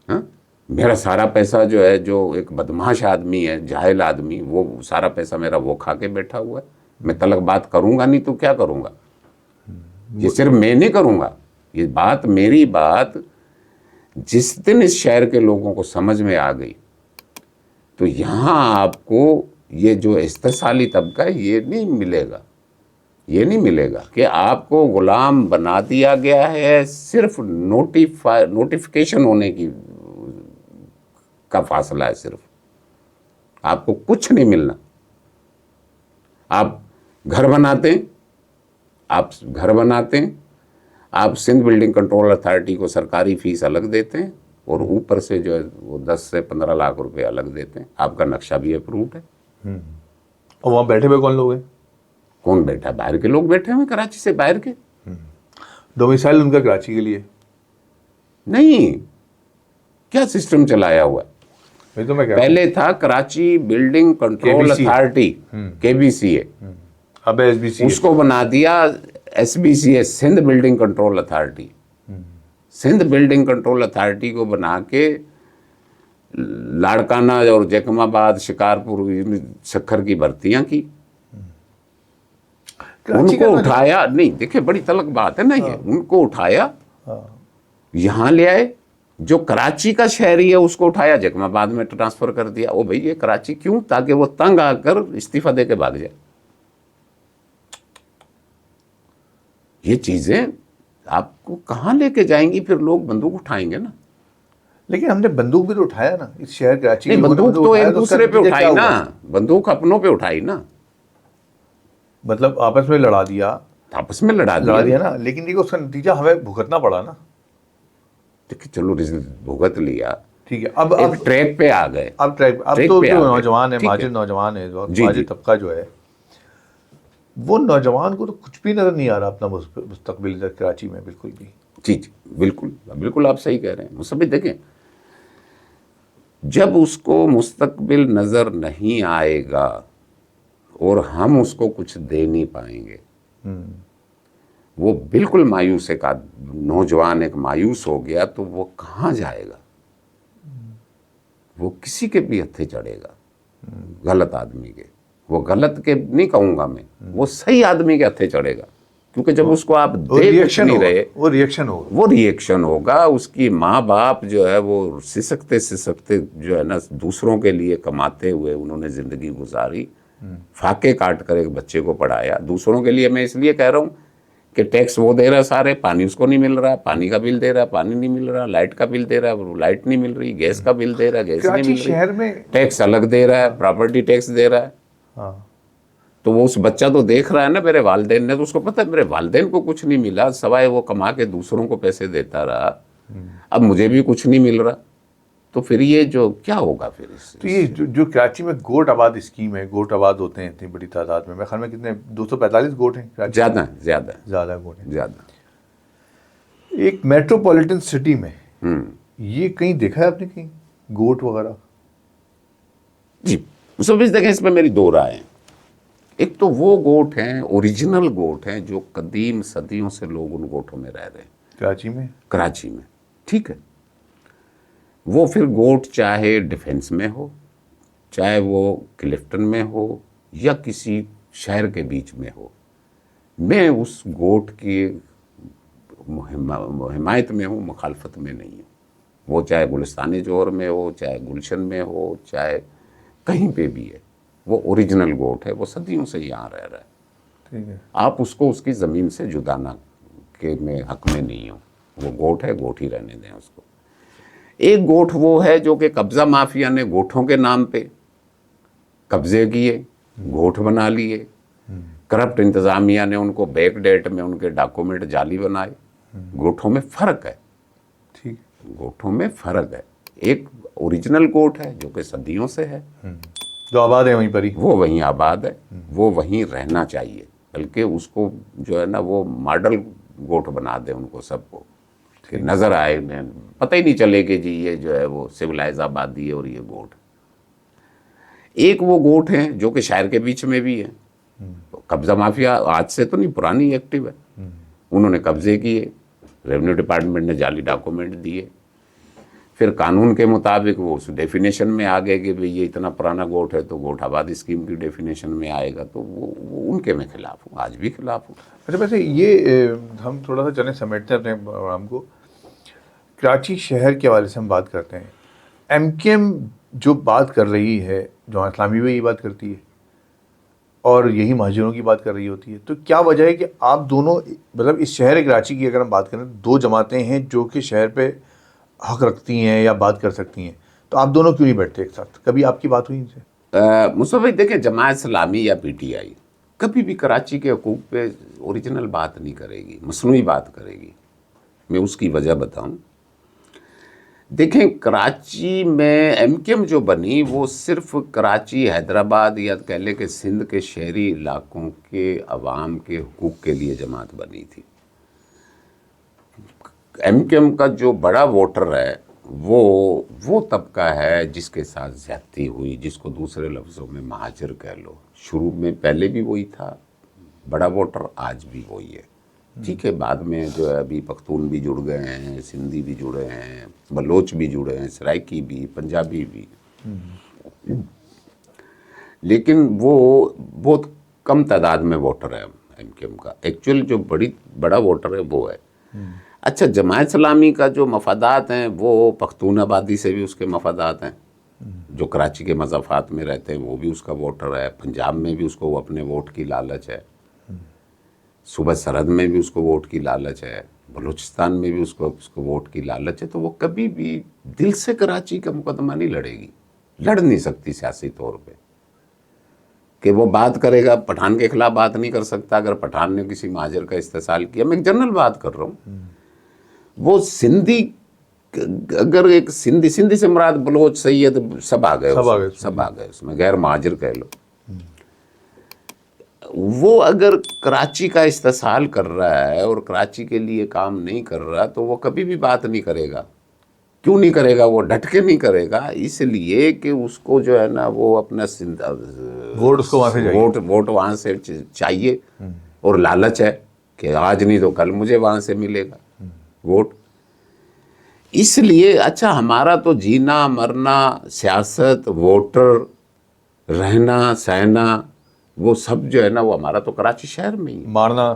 हाँ? मेरा सारा पैसा जो है, जो एक बदमाश आदमी है, जाहिल आदमी, वो सारा पैसा मेरा वो खा के बैठा हुआ है। मैं तलक बात करूंगा नहीं तो क्या करूंगा? ये सिर्फ मैं नहीं करूंगा, ये बात, मेरी बात जिस दिन इस शहर के लोगों को समझ में आ गई, तो यहां आपको ये जो इस्तेसाली तबका है ये नहीं मिलेगा, ये नहीं मिलेगा कि आपको गुलाम बना दिया गया है सिर्फ नोटिफिकेशन होने की का फासला है, सिर्फ आपको कुछ नहीं मिलना। आप घर बनाते हैं, आप सिंध बिल्डिंग कंट्रोल अथॉरिटी को सरकारी फीस अलग देते हैं और ऊपर से जो है वो 10 से 15 लाख रुपए अलग देते हैं। आपका नक्शा भी अप्रूव्ड है। और वहाँ बैठे हुए कौन लोग हैं? कौन बैठा? बाहर के लोग बैठे हुए, कराची से बाहर के। डोमिसाइल उनका कराची के लिए नहीं, क्या सिस्टम चलाया हुआ है? वही तो मैं कह रहा पहले था Karachi building control KBCA। Authority, KBCA, हूँ। अब SBC उसको बना दिया SBCA, Sindh building control authority. Sindh building control authority को बना के लाड़काना और जैकमाबाद, शिकारपुर, शक्कर की भर्तियां की। कराची उनको का उठाया, नहीं देखिए बड़ी तलक बात है ना ये, उनको उठाया यहां ले आए, जो कराची का शहरी है उसको उठाया जैकमाबाद में ट्रांसफर कर दिया। ओ भाई ये कराची क्यों? ताकि वो तंग आकर इस्तीफा दे के भाग जाए। ये चीजें आपको कहां लेके जाएंगी? फिर लोग बंदूक उठाएंगे ना। लेकिन हमने बंदूक भी तो उठाया ना इस शहर कराची नहीं, के लोगों ने बंदूक तो उठाया, एक उसका दूसरे पे नतीजा क्या उठाई ना, हुआ? बंदूक अपनों पे उठाई ना, मतलब आपस में लड़ा दिया आपस में लड़ा दिया ना, लेकिन देखो उसका नतीजा हमें भुगतना पड़ा ना। देखिए चलो भुगत लिया, ठीक है। अब ट्रैक पे आ गए। अब ट्रैक तो पे जो आ गए। नौजवान है, ठीक है। माजिद नौजवान है, जो जी, माजिद जी। तबका जो है, वो नौजवान को तो कुछ भी नजर नहीं आ रहा अपना मुस्तकबिल इधर कराची में, बिल्कुल भी। जी जी, बिल्कुल बिल्कुल आप सही कह रहे हैं मुसब्बिर। देखें, जब उसको मुस्तकबिल नजर नहीं आएगा और हम उसको कुछ दे नहीं पाएंगे, वो बिल्कुल मायूस, एक नौजवान एक मायूस हो गया तो वो कहाँ जाएगा? वो किसी के भी हत्थे चढ़ेगा, गलत आदमी के, वो गलत के नहीं कहूंगा मैं, वो सही आदमी के हत्थे चढ़ेगा। क्योंकि जब उसको आप दे कुछ नहीं रहे, वो रिएक्शन होगा। उसकी माँ बाप जो है वो सिसकते जो है ना, दूसरों के लिए कमाते हुए उन्होंने जिंदगी गुजारी, फाके काट कर एक बच्चे को पढ़ाया। दूसरों के लिए मैं इसलिए कह रहा हूँ कि टैक्स वो दे रहा है सारे, पानी उसको नहीं मिल रहा, पानी का बिल दे रहा है, पानी नहीं मिल रहा, लाइट का बिल दे रहा है, लाइट नहीं मिल रही, गैस का बिल दे रहा है, गैस नहीं मिल शहर रही, में टैक्स अलग दे रहा है, प्रॉपर्टी टैक्स दे रहा है। हाँ। तो वो उस बच्चा तो देख रहा है ना, मेरे वालिदैन ने, तो उसको पता है मेरे वालिदैन को कुछ नहीं मिला, सवाए वो कमा के दूसरों को पैसे देता रहा, अब मुझे भी कुछ नहीं मिल रहा। तो फिर ये जो क्या होगा फिर इससे? तो ये जो कराची में गोट आबाद स्कीम है, गोट आबाद होते हैं इतनी बड़ी तादाद में, मेरे ख्याल में कितने 245 गोट हैं कराची? ज्यादा गोट हैं। ज्यादा। एक मेट्रोपॉलिटन सिटी में ये कहीं देखा है आपने, कहीं गोट वगैरह? जी, सब देखें, इसमें मेरी दो राय हैं। एक तो वो गोट हैं, ओरिजिनल गोट हैं, जो कदीम सदियों से लोग उन गोटों में रह रहे हैं कराची में, ठीक है। वो फिर गोट चाहे डिफेंस में हो, चाहे वो क्लिफ्टन में हो, या किसी शहर के बीच में हो, मैं उस गोट की हिमायत में हूँ, मुखालफत में नहीं हूँ। वो चाहे गुलिस्तानी जोहर में हो, चाहे गुलशन में हो, चाहे कहीं पे भी है, वो ओरिजिनल गोट है, वो सदियों से यहाँ रह रहा है। ठीक है। आप उसको उसकी ज़मीन से जुदा ना के मैं हक में नहीं हूँ। वो गोट है, गोट ही रहने दें उसको। एक गोट वो है जो कि कब्ज़ा माफिया ने गोठों के नाम पे कब्जे किए, गोठ बना लिए, करप्ट इंतज़ामिया ने उनको बैक डेट में उनके डॉक्यूमेंट जाली बनाए। गोठों में फ़र्क है, ठीक। गोठों में फ़र्क है। एक ओरिजिनल गोठ है जो कि सदियों से है, जो आबाद है वहीं पर ही, वो वहीं आबाद है, वो वहीं रहना चाहिए। बल्कि उसको जो है ना वो मॉडल गोठ बना दे उनको सबको, कि नज़र आए, पता ही नहीं चले कि जी ये जो है वो सिविलाइज आबादी है और ये गोठ। एक वो गोठ है जो कि शहर के बीच में भी है। कब्जा माफिया आज से तो नहीं, पुरानी एक्टिव है। उन्होंने कब्जे किए, रेवेन्यू डिपार्टमेंट ने जाली डॉक्यूमेंट दिए, फिर कानून के मुताबिक वो उस डेफिनेशन में आ गए कि भाई ये इतना पुराना गोठ है तो गोठ आबादी स्कीम की डेफिनेशन में आएगा। तो वो उनके मैं खिलाफ हूँ, आज भी खिलाफ हूँ। अच्छा, वैसे ये हम थोड़ा सा चलें, समेटते हैं अपने प्रोग्राम को। कराची शहर के हवाले से हम बात करते हैं। एमकेएम जो बात कर रही है, जो इस्लामी भी यही बात करती है और यही महाजिरों की बात कर रही होती है, तो क्या वजह है कि आप दोनों, मतलब इस शहर कराची की अगर हम बात करें, दो जमातें हैं जो कि शहर पे हक रखती हैं या बात कर सकती हैं, तो आप दोनों क्यों नहीं बैठते एक साथ? कभी आपकी बात हुई इनसे? मुस्तफा भाई देखिए, जमात इस्लामी या पीटीआई कभी भी कराची के हकूक़ पे ओरिजिनल बात नहीं करेगी, मसनूई बात करेगी। मैं उसकी वजह बताऊं। देखें, कराची में एमकेएम जो बनी वो सिर्फ कराची, हैदराबाद या कह लें कि सिंध के शहरी इलाकों के अवाम के हकूक़ के लिए जमात बनी थी। एमकेएम का जो बड़ा वोटर है वो तबका है जिसके साथ ज़्यादती हुई, जिसको दूसरे लफ्ज़ों में महाजिर कह लो। शुरू में पहले भी वही था बड़ा वोटर, आज भी वही है। ठीक है, बाद में जो है अभी पख्तून भी जुड़ गए हैं, सिंधी भी जुड़े हैं, बलोच भी जुड़े हैं, सराइकी भी, पंजाबी भी, लेकिन वो बहुत कम तादाद में वोटर है एमकेएम का। एक्चुअल जो बड़ा वोटर है वो है। अच्छा, जमात इस्लामी का जो मफादात हैं वो पख्तून आबादी से भी उसके मफादात हैं। जो कराची के मज़ाफ़ात में रहते हैं वो भी उसका वोटर है। पंजाब में भी उसको अपने वोट की लालच है, सूबा सरहद में भी उसको वोट की लालच है, बलूचिस्तान में भी उसको वोट की लालच है। तो वो कभी भी दिल से कराची का मुकदमा नहीं लड़ेगी, लड़ नहीं सकती सियासी तौर पे। कि वो बात करेगा, पठान के खिलाफ बात नहीं कर सकता। अगर पठान ने किसी महाजर का इस्तेसाल किया, मैं एक जनरल बात कर रहा हूँ, वो सिंधी, अगर एक सिंधी से मुराद बलोच, सैयद, सब आ गए उसमें, गैर महाजिर कह लो। वो अगर कराची का इस्तेसाल कर रहा है और कराची के लिए काम नहीं कर रहा, तो वो कभी भी बात नहीं करेगा। क्यों नहीं करेगा? वो डट के नहीं करेगा, इसलिए कि उसको जो है ना वो अपना वोट उसको वहाँ से चाहिए, वोट वहाँ से चाहिए, और लालच है कि आज नहीं तो कल मुझे वहाँ से मिलेगा वोट। इसलिए अच्छा, हमारा तो जीना मरना, सियासत, वोटर, रहना सहना, वो सब जो है ना वो हमारा तो कराची शहर में ही। मारना,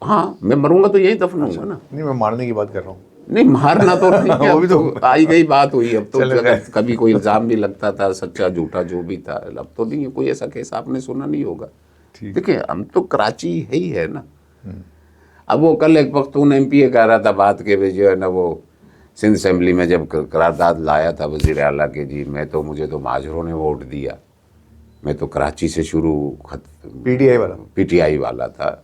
हाँ, मैं मरूंगा तो यही दफन होऊंगा ना। नहीं, मैं मारने की बात कर रहा हूँ। नहीं, मारना तो नहीं है, वो भी तो आई गई बात हुई। अब तो कभी कोई इल्ज़ाम भी लगता था, सच्चा झूठा जो भी था। अब तो नहीं है, कोई ऐसा केस आपने सुना नहीं होगा। देखिए, हम तो कराची है ही है ना। अब वो कल एक पख्तून एमपी कह रहा था बात के, जो है ना वो सिंध असेंबली में जब करारदाद लाया था वज़ीर आला के, जी मुझे तो महाजरों ने वोट दिया, मैं तो कराची से शुरू पीटीआई वाला था,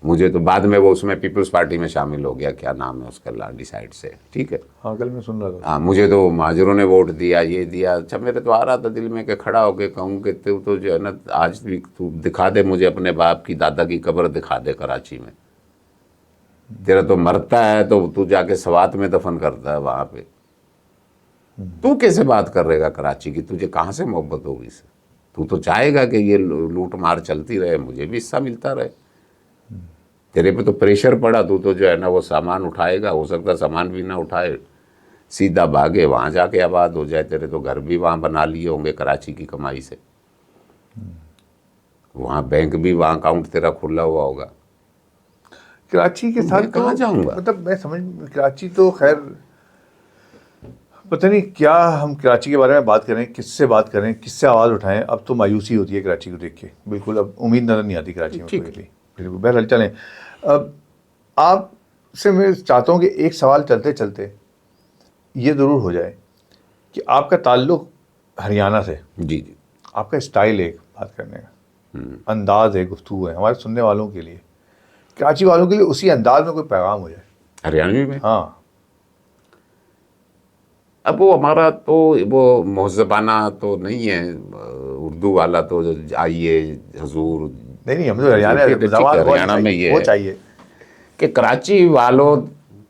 मुझे तो बाद में वो उसमें पीपल्स पार्टी में शामिल हो गया, क्या नाम है उसका, लाडी साइड से, ठीक है। हाँ, कल मैं सुन रहा था। हाँ, मुझे तो महाजरों ने वोट दिया, ये दिया। अच्छा, मेरे तो आ रहा था दिल में कि खड़ा होके कहूँ कि तू तो जो है ना आज भी तू दिखा दे मुझे अपने बाप की, दादा की कब्र दिखा दे कराची में। तेरा तो मरता है तो तू जाके सवात में दफन करता है वहाँ पे। तू कैसे बात कर रहेगा कराची की? तुझे कहाँ से मोहब्बत होगी इससे? तू तो चाहेगा कि ये लूट मार चलती रहे, मुझे भी हिस्सा मिलता रहे। तेरे पे तो प्रेशर पड़ा, तू तो जो है ना वो सामान उठाएगा, हो सकता सामान भी ना उठाए, सीधा भागे वहाँ जाके आबाद हो जाए। तेरे तो घर भी वहाँ बना लिए होंगे कराची की कमाई से, वहाँ बैंक भी, वहाँ अकाउंट तेरा खुला हुआ होगा। कराची के साथ कहाँ जाऊँगा? मतलब मैं समझ, कराची तो खैर पता नहीं क्या हम कराची के बारे में बात करें, किससे बात करें, किससे आवाज़ उठाएं। अब तो मायूसी होती है कराची को देख के, बिल्कुल अब उम्मीद नज़र नहीं आती कराची में कोई भी। बिल्कुल, बहरहाल चलें। अब आपसे मैं चाहता हूँ कि एक सवाल चलते चलते ये ज़रूर हो जाए कि आपका ताल्लुक़ हरियाणा से, जी जी, आपका स्टाइल एक बात करने का, अंदाज है, गुफ्तगू है हमारे सुनने वालों के लिए, कराची वालों के लिए उसी अंदाज में कोई पैगाम हो जाए हरियाणवी में। हाँ। अब वो हमारा तो वो महज़बाना तो नहीं है, उर्दू वाला तो आइए हजूर। नहीं हम तो हरियाणा ठीक है, हरियाणा में ये वो है चाहिए कि कराची वालों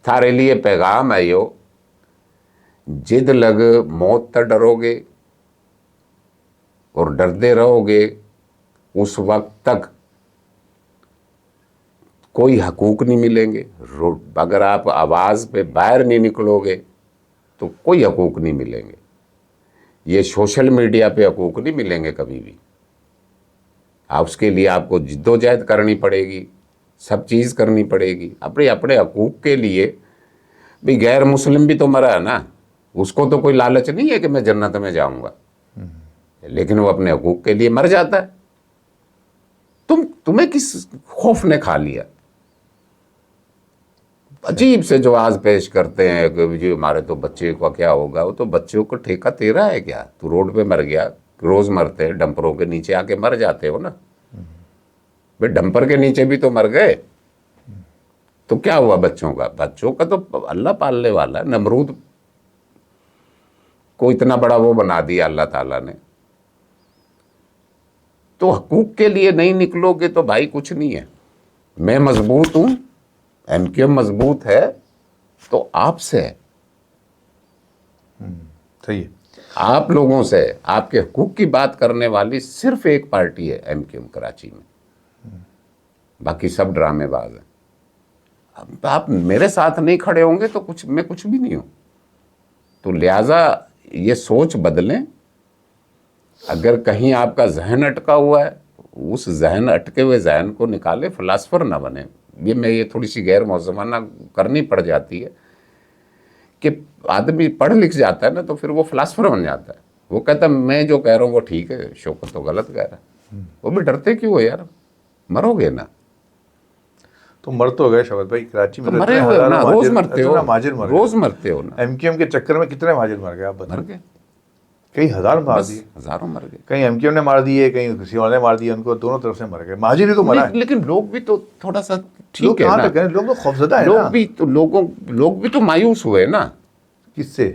थारे लिए पैगाम है यो, जिद लग मौत तक डरोगे और डरते रहोगे उस वक्त तक कोई हकूक नहीं मिलेंगे। अगर आप आवाज़ पे बाहर नहीं निकलोगे तो कोई हकूक नहीं मिलेंगे। ये सोशल मीडिया पे हकूक नहीं मिलेंगे कभी भी। आप उसके लिए आपको जिद्दोजहद करनी पड़ेगी, सब चीज़ करनी पड़ेगी अपने अपने हकूक के लिए। भी गैर मुस्लिम भी तो मरा है ना, उसको तो कोई लालच नहीं है कि मैं जन्नत में जाऊंगा, लेकिन वो अपने हकूक के लिए मर जाता है। तुम्हें किस खौफ ने खा लिया? अजीब से जवाब पेश करते हैं कि जी हमारे तो बच्चे का क्या होगा। वो तो बच्चों को ठेका तेरा है क्या? तू रोड पे मर गया, रोज मरते हैं, डंपरों के नीचे आके मर जाते हो ना भाई, डंपर के नीचे भी तो मर गए। तो क्या हुआ बच्चों का? बच्चों का तो अल्लाह पालने वाला है। नमरूद को इतना बड़ा वो बना दिया अल्लाह ताला ने। तो हकूक के लिए नहीं निकलोगे तो भाई कुछ नहीं है। मैं मजबूत हूं, एमक्यूएम मजबूत है, तो आपसे है, सही है। आप लोगों से, आपके हकूक की बात करने वाली सिर्फ एक पार्टी है एमक्यूएम कराची में, बाकी सब ड्रामेबाज हैं। अब आप मेरे साथ नहीं खड़े होंगे तो मैं कुछ भी नहीं हूं। तो लिहाजा ये सोच बदलें। अगर कहीं आपका जहन अटका हुआ है, उस जहन अटके हुए जहन को निकाले, फिलासफर ना बने। ये थोड़ी सी गैर मौजमाना करनी पड़ जाती है कि आदमी पढ़ लिख जाता है ना तो फिर वो फिलासफर बन जाता है। वो कहता है मैं जो कह रहा हूँ वो ठीक है, शौकत तो गलत कह रहा है। वो भी डरते क्यों हो यार? मरोगे ना। तो मर तो गए शौकत भाई, कराची में तो मरे हुए हो ना, रोज मरते हो, माजिर मर रोज मरते हो ना। एमक्यूएम के चक्कर में कितने माजिर मर गए आप मर बताओ। गए, कई हजार मार बस दिए, हजारों मर गए। कहीं एमक्यूएम ने मार दिए, कहीं किसी और ने मार दिए, उनको दोनों तरफ से मर गए। माजिर ही तो मरा है। लेकिन लोग भी तो थोड़ा सा लोग ठीक है कहाँ ना। तक हैं? लोग तो खौफजदा है लोग ना। भी तो लोग भी तो मायूस हुए ना, किससे?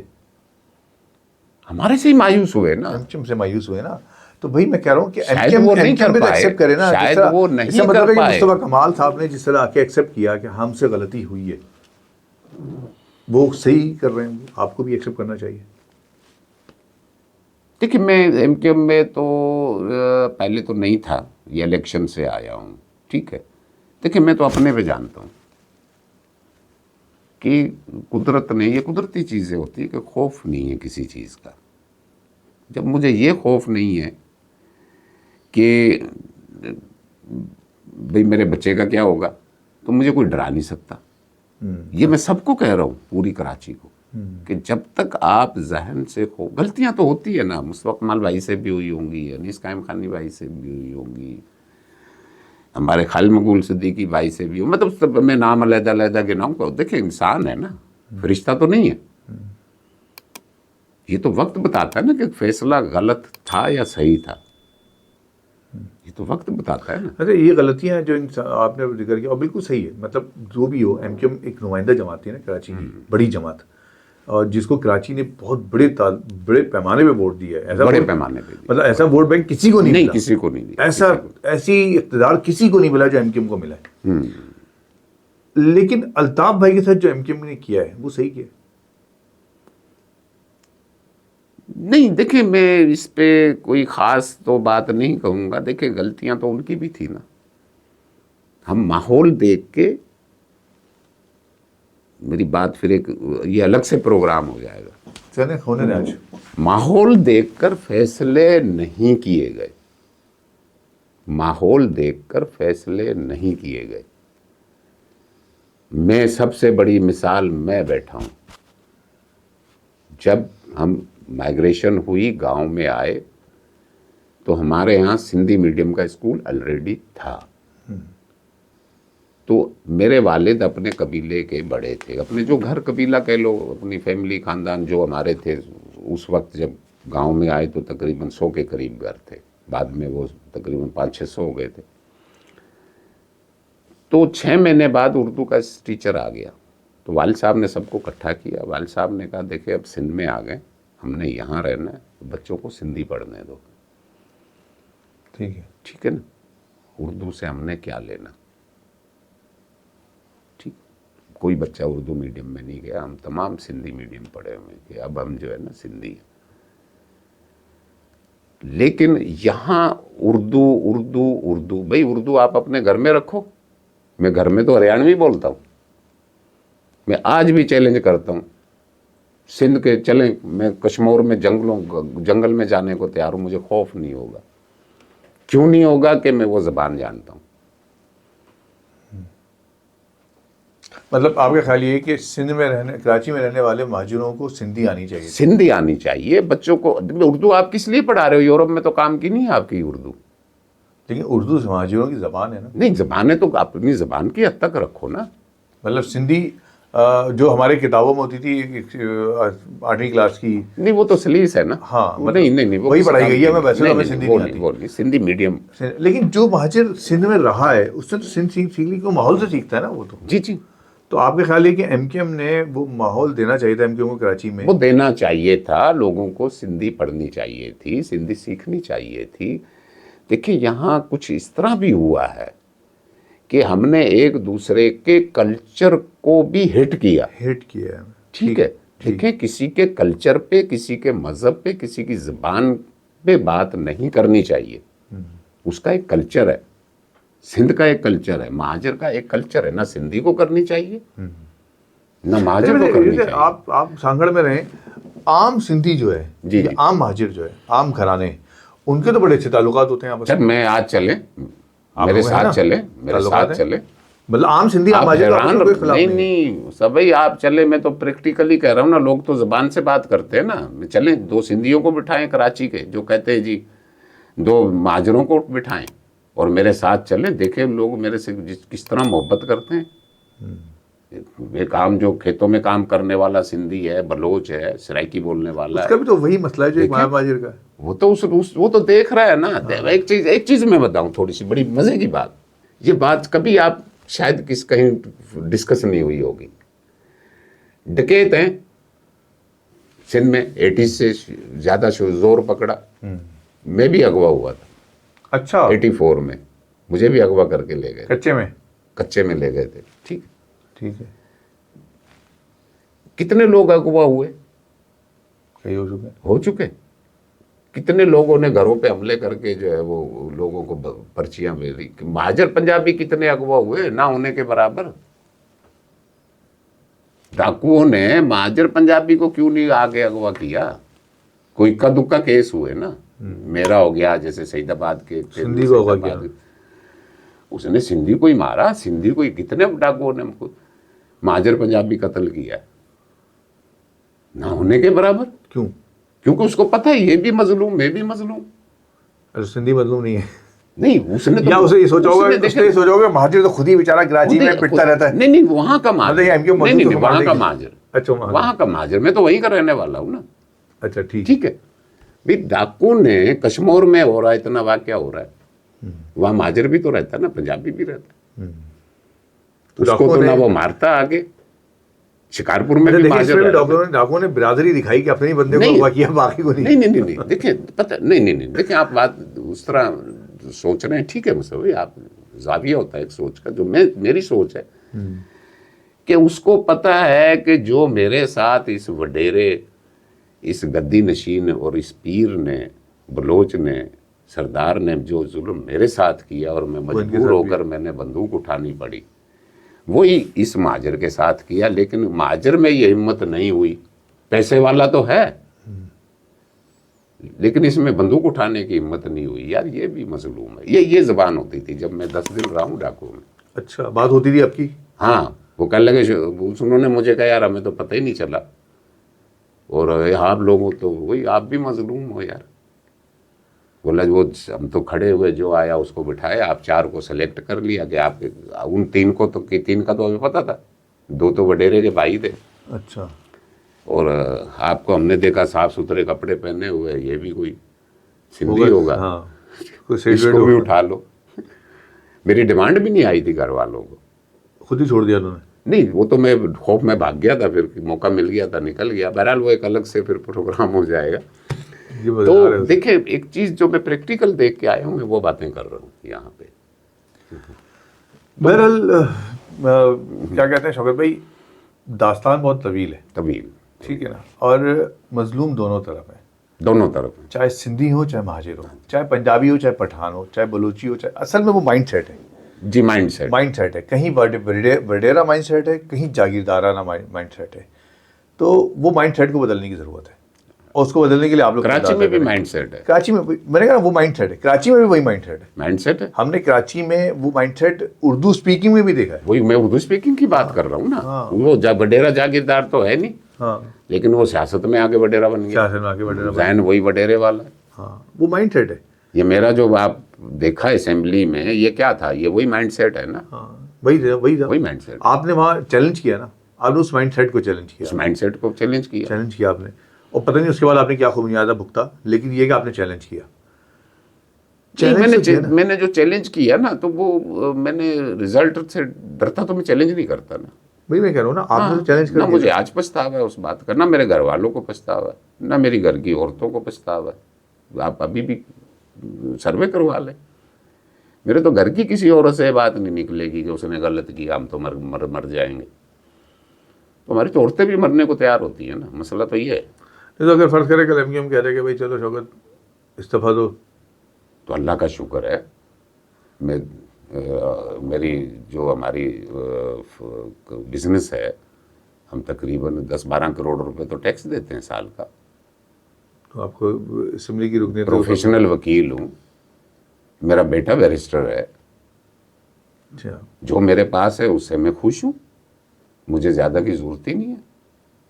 हमारे से ही मायूस हुए ना। एमक्यूएम से मायूस हुए ना। तो भाई मैं कह रहा हूँ कि शायद वो नहीं कर एमक्यूएम भी तो पाए, एक्सेप्ट करे ना। शायद जिस तरह- वो नहीं इसका मतलब कर है कि पाए। मुस्तफा कमाल साहब ने जिस तरह आके एक्सेप्ट किया कि हमसे गलती हुई है, वो सही कर रहे हैं, आपको भी एक्सेप्ट करना चाहिए। देखिए मैं एमक्यूएम में तो पहले तो नहीं था, ये इलेक्शन से आया हूँ, ठीक है। देखिए मैं तो अपने पे जानता हूँ कि कुदरत ने, ये कुदरती चीज़ें होती है कि खौफ नहीं है किसी चीज़ का। जब मुझे ये खौफ नहीं है कि भाई मेरे बच्चे का क्या होगा, तो मुझे कोई डरा नहीं सकता। ये मैं सबको कह रहा हूँ, पूरी कराची को, कि जब तक आप जहन से खो, गलतियां तो होती है ना, मुस्तफा कमाल भाई से भी हुई होंगी, अनीस कायम खानी भाई से भी हुई होंगी, हमारे खालिद मकबूल सिद्दीकी भाई से भी हो, मतलब सब मैं नाम अलग-अलग गिनाऊंगा। देखिए इंसान है ना, फरिश्ता तो नहीं है। ये तो वक्त बताता है ना कि फैसला गलत था या सही था, ये तो वक्त बताता है ना। अच्छा, ये गलतियां हैं जो आपने जिक्र किया और बिल्कुल सही है। मतलब जो भी हो, एमक्यूएम एक नुमाइंदा जमात है ना कराची की, बड़ी जमात, और जिसको कराची ने बहुत बड़े पैमाने पे वोट दिया है। ऐसा बड़े वोट- पैमाने पे दिया। मतलब ऐसा वोट बैंक किसी को नहीं नहीं, मिला। किसी को नहीं दिया, ऐसा किसी को। ऐसी इक़्तिदार किसी को नहीं मिला जो एमक्यूएम को मिला है। लेकिन अल्ताफ भाई के साथ जो एमक्यूएम ने किया है वो सही किया है। नहीं देखिए मैं इस पे कोई ख़ास तो बात नहीं कहूँगा। देखिए गलतियाँ तो उनकी भी थी ना। हम माहौल देख के, मेरी बात फिर एक ये अलग से प्रोग्राम हो जाएगा। चले होने दे आज। माहौल देखकर फैसले नहीं किए गए, माहौल देखकर फैसले नहीं किए गए। मैं सबसे बड़ी मिसाल मैं बैठा हूँ, जब हम माइग्रेशन हुई, गांव में आए, तो हमारे यहाँ सिंधी मीडियम का स्कूल ऑलरेडी था। तो मेरे वालिद अपने कबीले के बड़े थे, अपने जो घर कबीला कह लो, अपनी फैमिली खानदान जो हमारे थे, उस वक्त जब गांव में आए तो तकरीबन 100 के करीब घर थे, बाद में वो तकरीबन 500-600 हो गए थे। तो 6 महीने बाद उर्दू का टीचर आ गया, तो वालिद साहब ने सबको इकट्ठा किया। वालिद साहब ने कहा देखिए अब सिंध में आ गए, हमने यहाँ रहना है, तो बच्चों को सिंधी पढ़ने दो। ठीक है ना, उर्दू से हमने क्या लेना। ठीक, कोई बच्चा उर्दू मीडियम में नहीं गया, हम तमाम सिंधी मीडियम पढ़े हुए थे। अब हम जो है ना सिंधी, लेकिन यहाँ उर्दू उर्दू उर्दू, भाई उर्दू आप अपने घर में रखो। मैं घर में तो हरियाणवी बोलता हूँ। मैं आज भी चैलेंज करता हूँ, सिंध के चलें, मैं कश्मीर में जंगल में जाने को तैयार हूँ, मुझे खौफ नहीं होगा। क्यों नहीं होगा कि मैं वो ज़बान जानता हूँ। मतलब आपका ख्याल ये है कि सिंध में रहने, कराची में रहने वाले महाजिरों को सिंधी आनी चाहिए? सिंधी आनी चाहिए बच्चों को। उर्दू आप किस लिए पढ़ा रहे हो? यूरोप में तो काम की नहीं है आपकी उर्दू। लेकिन उर्दू महाजिरों की ज़बान है ना। नहीं, ज़बान है तो अपनी ज़बान की हद तक रखो ना। मतलब सिंधी जो हमारे किताबों में होती थी 8वीं क्लास की, नहीं वो तो सलीस है ना। हाँ, नहीं वो वही पढ़ाई गई है। मैं नहीं, वैसे तो हमें नहीं, सिंधी वो नहीं नहीं, वो नहीं, सिंधी मीडियम। लेकिन जो महाजिर सिंध में रहा है उसने तो सिंध सीख ली, क्यों माहौल से सीखता है ना वो तो। जी जी। तो आपके ख्याल है कि एमकेएम ने वो माहौल देना चाहिए था एमकेएम को कराची में? वो देना चाहिए था, लोगों को सिंधी पढ़नी चाहिए थी, सिंधी सीखनी चाहिए थी। देखिए यहाँ कुछ इस तरह भी हुआ है कि हमने एक दूसरे के कल्चर को भी हिट किया। ठीक है, देखें किसी के कल्चर पे, किसी के मजहब पे, किसी की ज़बान पे बात नहीं करनी चाहिए। उसका एक कल्चर है, सिंध का एक कल्चर है, महाजर का एक कल्चर है। ना सिंधी को करनी चाहिए ना महाजर को करनी चाहिए। आप सांगड़ में रहे, आम सिंधी जो है जी, जी, आम महाजिर जो है, आम घराने, उनके तो बड़े अच्छे ताल्लुकात होते हैं आपस में। मैं आज चले, मेरे साथ चले, मतलब आम सिंधी आम महाजिर कोई खिलाफ नहीं सभी आप चले। मैं तो प्रैक्टिकली कह रहा हूँ ना, लोग तो ज़बान से बात करते हैं ना। चले 2 सिंधियों को बिठाएं कराची के, जो कहते हैं जी 2 महाजरों को बिठाएं और मेरे साथ चले, देखें लोग मेरे से किस तरह मोहब्बत करते हैं। एक आम जो खेतों में काम करने वाला सिंधी है, बलोच है, सराइकी बोलने वाला उसका भी तो वही मसला है जो महाजिर का। वो तो वो तो देख रहा है ना। एक चीज़ मैं बताऊं, थोड़ी सी बड़ी मज़े की बात। ये बात कभी आप शायद कहीं डिस्कस नहीं हुई होगी। डकैत हैं सिंध में, 80 से ज़्यादा जोर पकड़ा। मैं भी अगवा हुआ था। अच्छा। 84 में मुझे भी अगवा करके ले गए। कच्चे में ले गए थे। ठीक है। कितने लोग अगवा हुए? कई हो चुके। कितने लोगों ने घरों पे हमले करके जो है वो लोगों को पर्चियां भेजी। महाजर पंजाबी कितने अगवा हुए, ना होने के बराबर। डाकुओं ने महाजर पंजाबी को क्यों नहीं आगे अगवा किया? कोई इक्का दुक्का केस हुए ना। मेरा हो गया, जैसे सईदाबाद के सिंधी को अगवा किया, उसने सिंधी को ही मारा। सिंधी को ही कितने डाकुओं ने महाजर पंजाबी कत्ल किया, ना होने के बराबर। क्यों? क्योंकि उसको पता है ये भी मजलूम, मैं भी मजलूम। अरे सिंधी मजलूम नहीं है। नहीं, उसने तो उसे ये सोचा होगा महाजिर तो खुद ही बेचारा कराची में पिटता रहता है। नहीं वहाँ का महाजिर, नहीं वहाँ का महाजिर। अच्छा, वहाँ का महाजिर, मैं तो वहीं का रहने वाला हूँ ना। अच्छा, ठीक है भाई। डाकू ने कश्मीर में हो रहा है, इतना वाकया हो रहा है, वहाँ महाजिर भी तो रहता है ना, पंजाबी भी रहता है। उसको तो ना वो मारता आगे। शिकारपुर में भी डाकुओं ने बिरादरी दिखाई कि अपने ही बंदे को अगवा किया, बाकी को नहीं। नहीं देखिए पता नहीं देखिए आप बात उस तरह सोच रहे हैं। ठीक है मुझसे, आप जाविया होता है एक सोच का। जो मेरी सोच है कि उसको पता है कि जो मेरे साथ इस वडेरे, इस गद्दी नशीन और इस पीर ने, बलोच ने, सरदार ने जो जुल्म मेरे साथ किया और मैं मजबूर होकर मैंने बंदूक उठानी पड़ी, वही इस महाजर के साथ किया। लेकिन महाजर में ये हिम्मत नहीं हुई। पैसे वाला तो है लेकिन इसमें बंदूक उठाने की हिम्मत नहीं हुई। यार ये भी मजलूम है। ये ज़बान होती थी जब मैं 10 दिन रहा हूँ डाकू में। अच्छा, बात होती थी आपकी? हाँ, वो कह लगे, उन्होंने मुझे कहा यार हमें तो पता ही नहीं चला। और आप लोगों तो वही, आप भी मजलूम हो यार। बोला वो हम तो खड़े हुए, जो आया उसको बिठाया, आप 4 को सेलेक्ट कर लिया कि आप उन 3 को तो, 3 का तो हमें पता था, 2 तो वडेरे के भाई थे। अच्छा। और आपको हमने देखा साफ सुथरे कपड़े पहने हुए, ये भी कोई सिंधी होगा। हाँ। कोई सेट इसको वेट भी होगा। उठा लो। मेरी डिमांड भी नहीं आई थी घर वालों को, खुद ही छोड़ दिया उन्होंने। नहीं वो तो मैं खौफ में भाग गया था, फिर मौका मिल गया था निकल गया। बहरहाल वो एक अलग से फिर प्रोग्राम हो जाएगा। ये बता तो रहे हो। देखिए एक चीज जो मैं प्रैक्टिकल देख के आया हूँ, मैं वो बातें कर रहा हूँ यहाँ पे। बहरहाल क्या कहते हैं शौकत भाई, दास्तान बहुत तवील है, तभी ठीक है ना, और मजलूम दोनों तरफ है, दोनों तरफ हैं। चाहे सिंधी हो चाहे महाजिर हो, चाहे पंजाबी हो चाहे पठान हो, चाहे बलूची हो, चाहे असल में वो माइंड सेट है। जी माइंड सेट। माइंड सेट है, कहीं वडेरा माइंड सेट है, कहीं जागीरदाराना माइंड सेट है। तो वो माइंड सेट को बदलने की ज़रूरत है, और उसको बदलने के लिए आप लोग कराची में भी माइंड सेट है। कराची में मैंने कहा वो माइंड सेट है, कराची में भी वही माइंड सेट है। माइंड सेट है, हमने कराची में वो माइंड सेट उर्दू स्पीकिंग में भी देखा है। वही मैं उर्दू स्पीकिंग की बात कर रहा हूँ ना। वो वडेरा जागीरदार तो है नहीं, हाँ, लेकिन वो सियासत में आगे वडेरा बन गया। सियासत में आगे वडेरा जहन वही वडेरे वाला है। हाँ, वो माइंड सेट है। ये मेरा जो आप देखा असेंबली में, ये क्या था, ये वही माइंड सेट है ना। हाँ, वही था। वही माइंड सेट, आपने वहाँ चैलेंज किया ना, आपने उस माइंड सेट को चैलेंज किया, उस माइंड सेट को चैलेंज किया। चैलेंज किया आपने, और पता नहीं उसके बाद आपने क्या खूमियाजा भुगता, लेकिन ये कि आपने चैलेंज किया। नहीं, चैलेंज तो किया ना। मैंने जो चैलेंज किया ना, तो वो मैंने रिजल्ट से डरता तो मैं चैलेंज नहीं करता ना। वही मैं कह रहा हूँ ना, आपने तो चैलेंज कर ना दिया। मुझे आज पछतावा है उस बात का, ना मेरे घर वालों को पछतावा है, ना मेरी घर की औरतों को पछतावा है। आप अभी भी सर्वे करवा लें, मेरे तो घर की किसी औरत से बात नहीं निकलेगी कि उसने गलत किया, हम तो मर जाएंगे। तो हमारी तो औरतें भी मरने को तैयार होती है ना। मसला तो ये है। नहीं तो अगर फर्ज करें कल हम कह रहे हैं कि भाई चलो शौकत इस्तीफा दो, तो अल्लाह का शुक्र है, मेरी जो हमारी बिजनेस है, हम तकरीबन 10-12 करोड़ रुपए तो टैक्स देते हैं साल का। तो आपको असेंबली की रुकनी प्रोफेशनल वकील हूँ, मेरा बेटा बैरिस्टर है। अच्छा, जो मेरे पास है उससे मैं खुश हूँ, मुझे ज़्यादा की ज़रूरत ही नहीं है,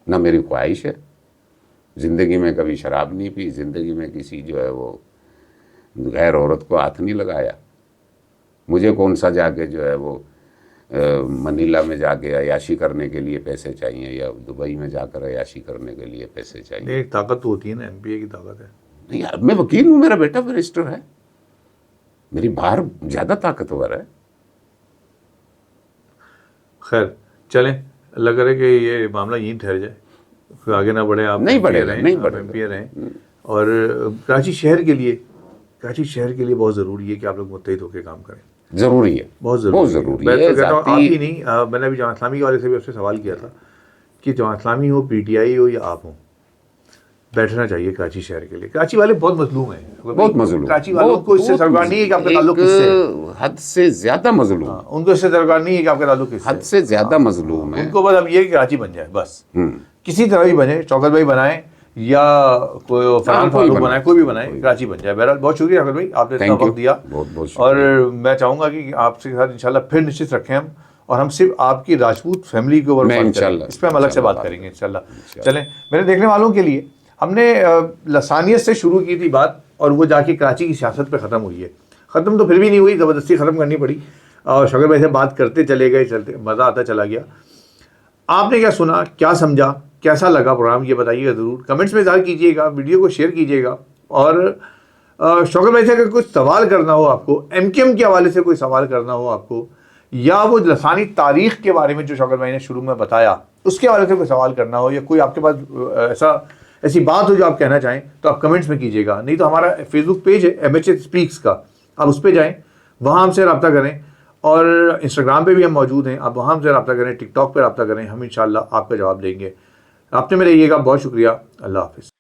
ना मेरी ख्वाहिश है। ज़िंदगी में कभी शराब नहीं पी, ज़िंदगी में किसी जो है वो गैर औरत को हाथ नहीं लगाया। मुझे कौन सा जाके जो है वो मनीला में जाके अयाशी करने के लिए पैसे चाहिए, या दुबई में जाकर अयाशी करने के लिए पैसे चाहिए। एक ताकत तो होती है ना, एमपीए की ताकत है। नहीं यार, मैं वकील हूँ, मेरा बेटा बैरिस्टर है, मेरी बाहर ज़्यादा ताकतवर है। खैर चलें, अल्लाह करे कि ये मामला यहीं ठहर जाए, फिर आगे ना बढ़े। आप नहीं MPA बढ़ेगा, रहें, नहीं आप बढ़ेगा। MPA रहें। और कराची शहर के लिए बहुत ज़रूरी है कि आप लोग मुत्तहिद होकर काम करें। ज़रूरी है, बहुत बहुत ज़रूरी ज़रूरी मैं है। तो कहता हूँ आप ज़ाती- ही नहीं, मैंने अभी जमात इस्लामी के वाले से भी आपसे सवाल किया था कि जमात इस्लामी हो, PTI हो या आप हो, बैठना चाहिए कराची शहर के लिए। कराची वाले बहुत मजलूम हैं, बहुत मजलूम, कराची वालों को इससे सरकार नहीं है कि आपका ताल्लुक किससे है। हद से ज़्यादा मजलूम, उनको इससे सरकार नहीं है कि आपका ताल्लुक किससे हद है। से ज़्यादा मजलूम है। उनको बस अब ये है कि कराची बन जाए, बस किसी तरह भी बने, शौकत भाई बनाए या कोई फरहान कोई फारूक बनाए, बनाए, कोई भी बनाए, कराची बन जाए। बहरहाल बहुत शुक्रिया शौकत भाई, आपने इतना Thank you, वक्त दिया। बहुत बहुत शुक्रिया। और मैं चाहूँगा कि आपके साथ इंशाल्लाह फिर निश्चित रखें हम, और हम सिर्फ आपकी राजपूत फैमिली के ऊपर मैं बात इंशाल्लाह, करेंगे, इस पर हम अलग से इंशाल्लाह बात करेंगे इंशाल्लाह। इंशाल्लाह। चलें, मेरे देखने वालों के लिए हमने लसानियत से शुरू की थी बात, और वो जाके कराची की सियासत पे ख़त्म हुई है। ख़त्म तो फिर भी नहीं हुई, ज़बरदस्ती ख़त्म करनी पड़ी, और शौकत भाई से बात करते चले गए, चलते मज़ा आता चला गया। आपने क्या सुना, क्या समझा, कैसा लगा प्रोग्राम, ये बताइएगा ज़रूर, कमेंट्स में इज़हार कीजिएगा, वीडियो को शेयर कीजिएगा। और शौकत भाई से अगर कुछ सवाल करना हो आपको, MKM के हवाले से कोई सवाल करना हो आपको, या वो लसानी तारीख़ के बारे में जो शौकत भाई ने शुरू में बताया उसके हवाले से कोई सवाल करना हो, या कोई आपके पास ऐसी बात हो जो आप कहना चाहें, तो आप कमेंट्स में कीजिएगा। नहीं तो हमारा फेसबुक पेज है MHA स्पीक्स का, आप उस पर जाएँ, वहाँ हमसे रब्ता करें। और इंस्टाग्राम पे भी हम मौजूद हैं, आप वहाँ हमसे रब्ता करें, टिकटॉक पे रब्ता करें, हम इंशाल्लाह आपका जवाब देंगे। राब्ते में रहिएगा, बहुत शुक्रिया, अल्लाह हाफ़िज़।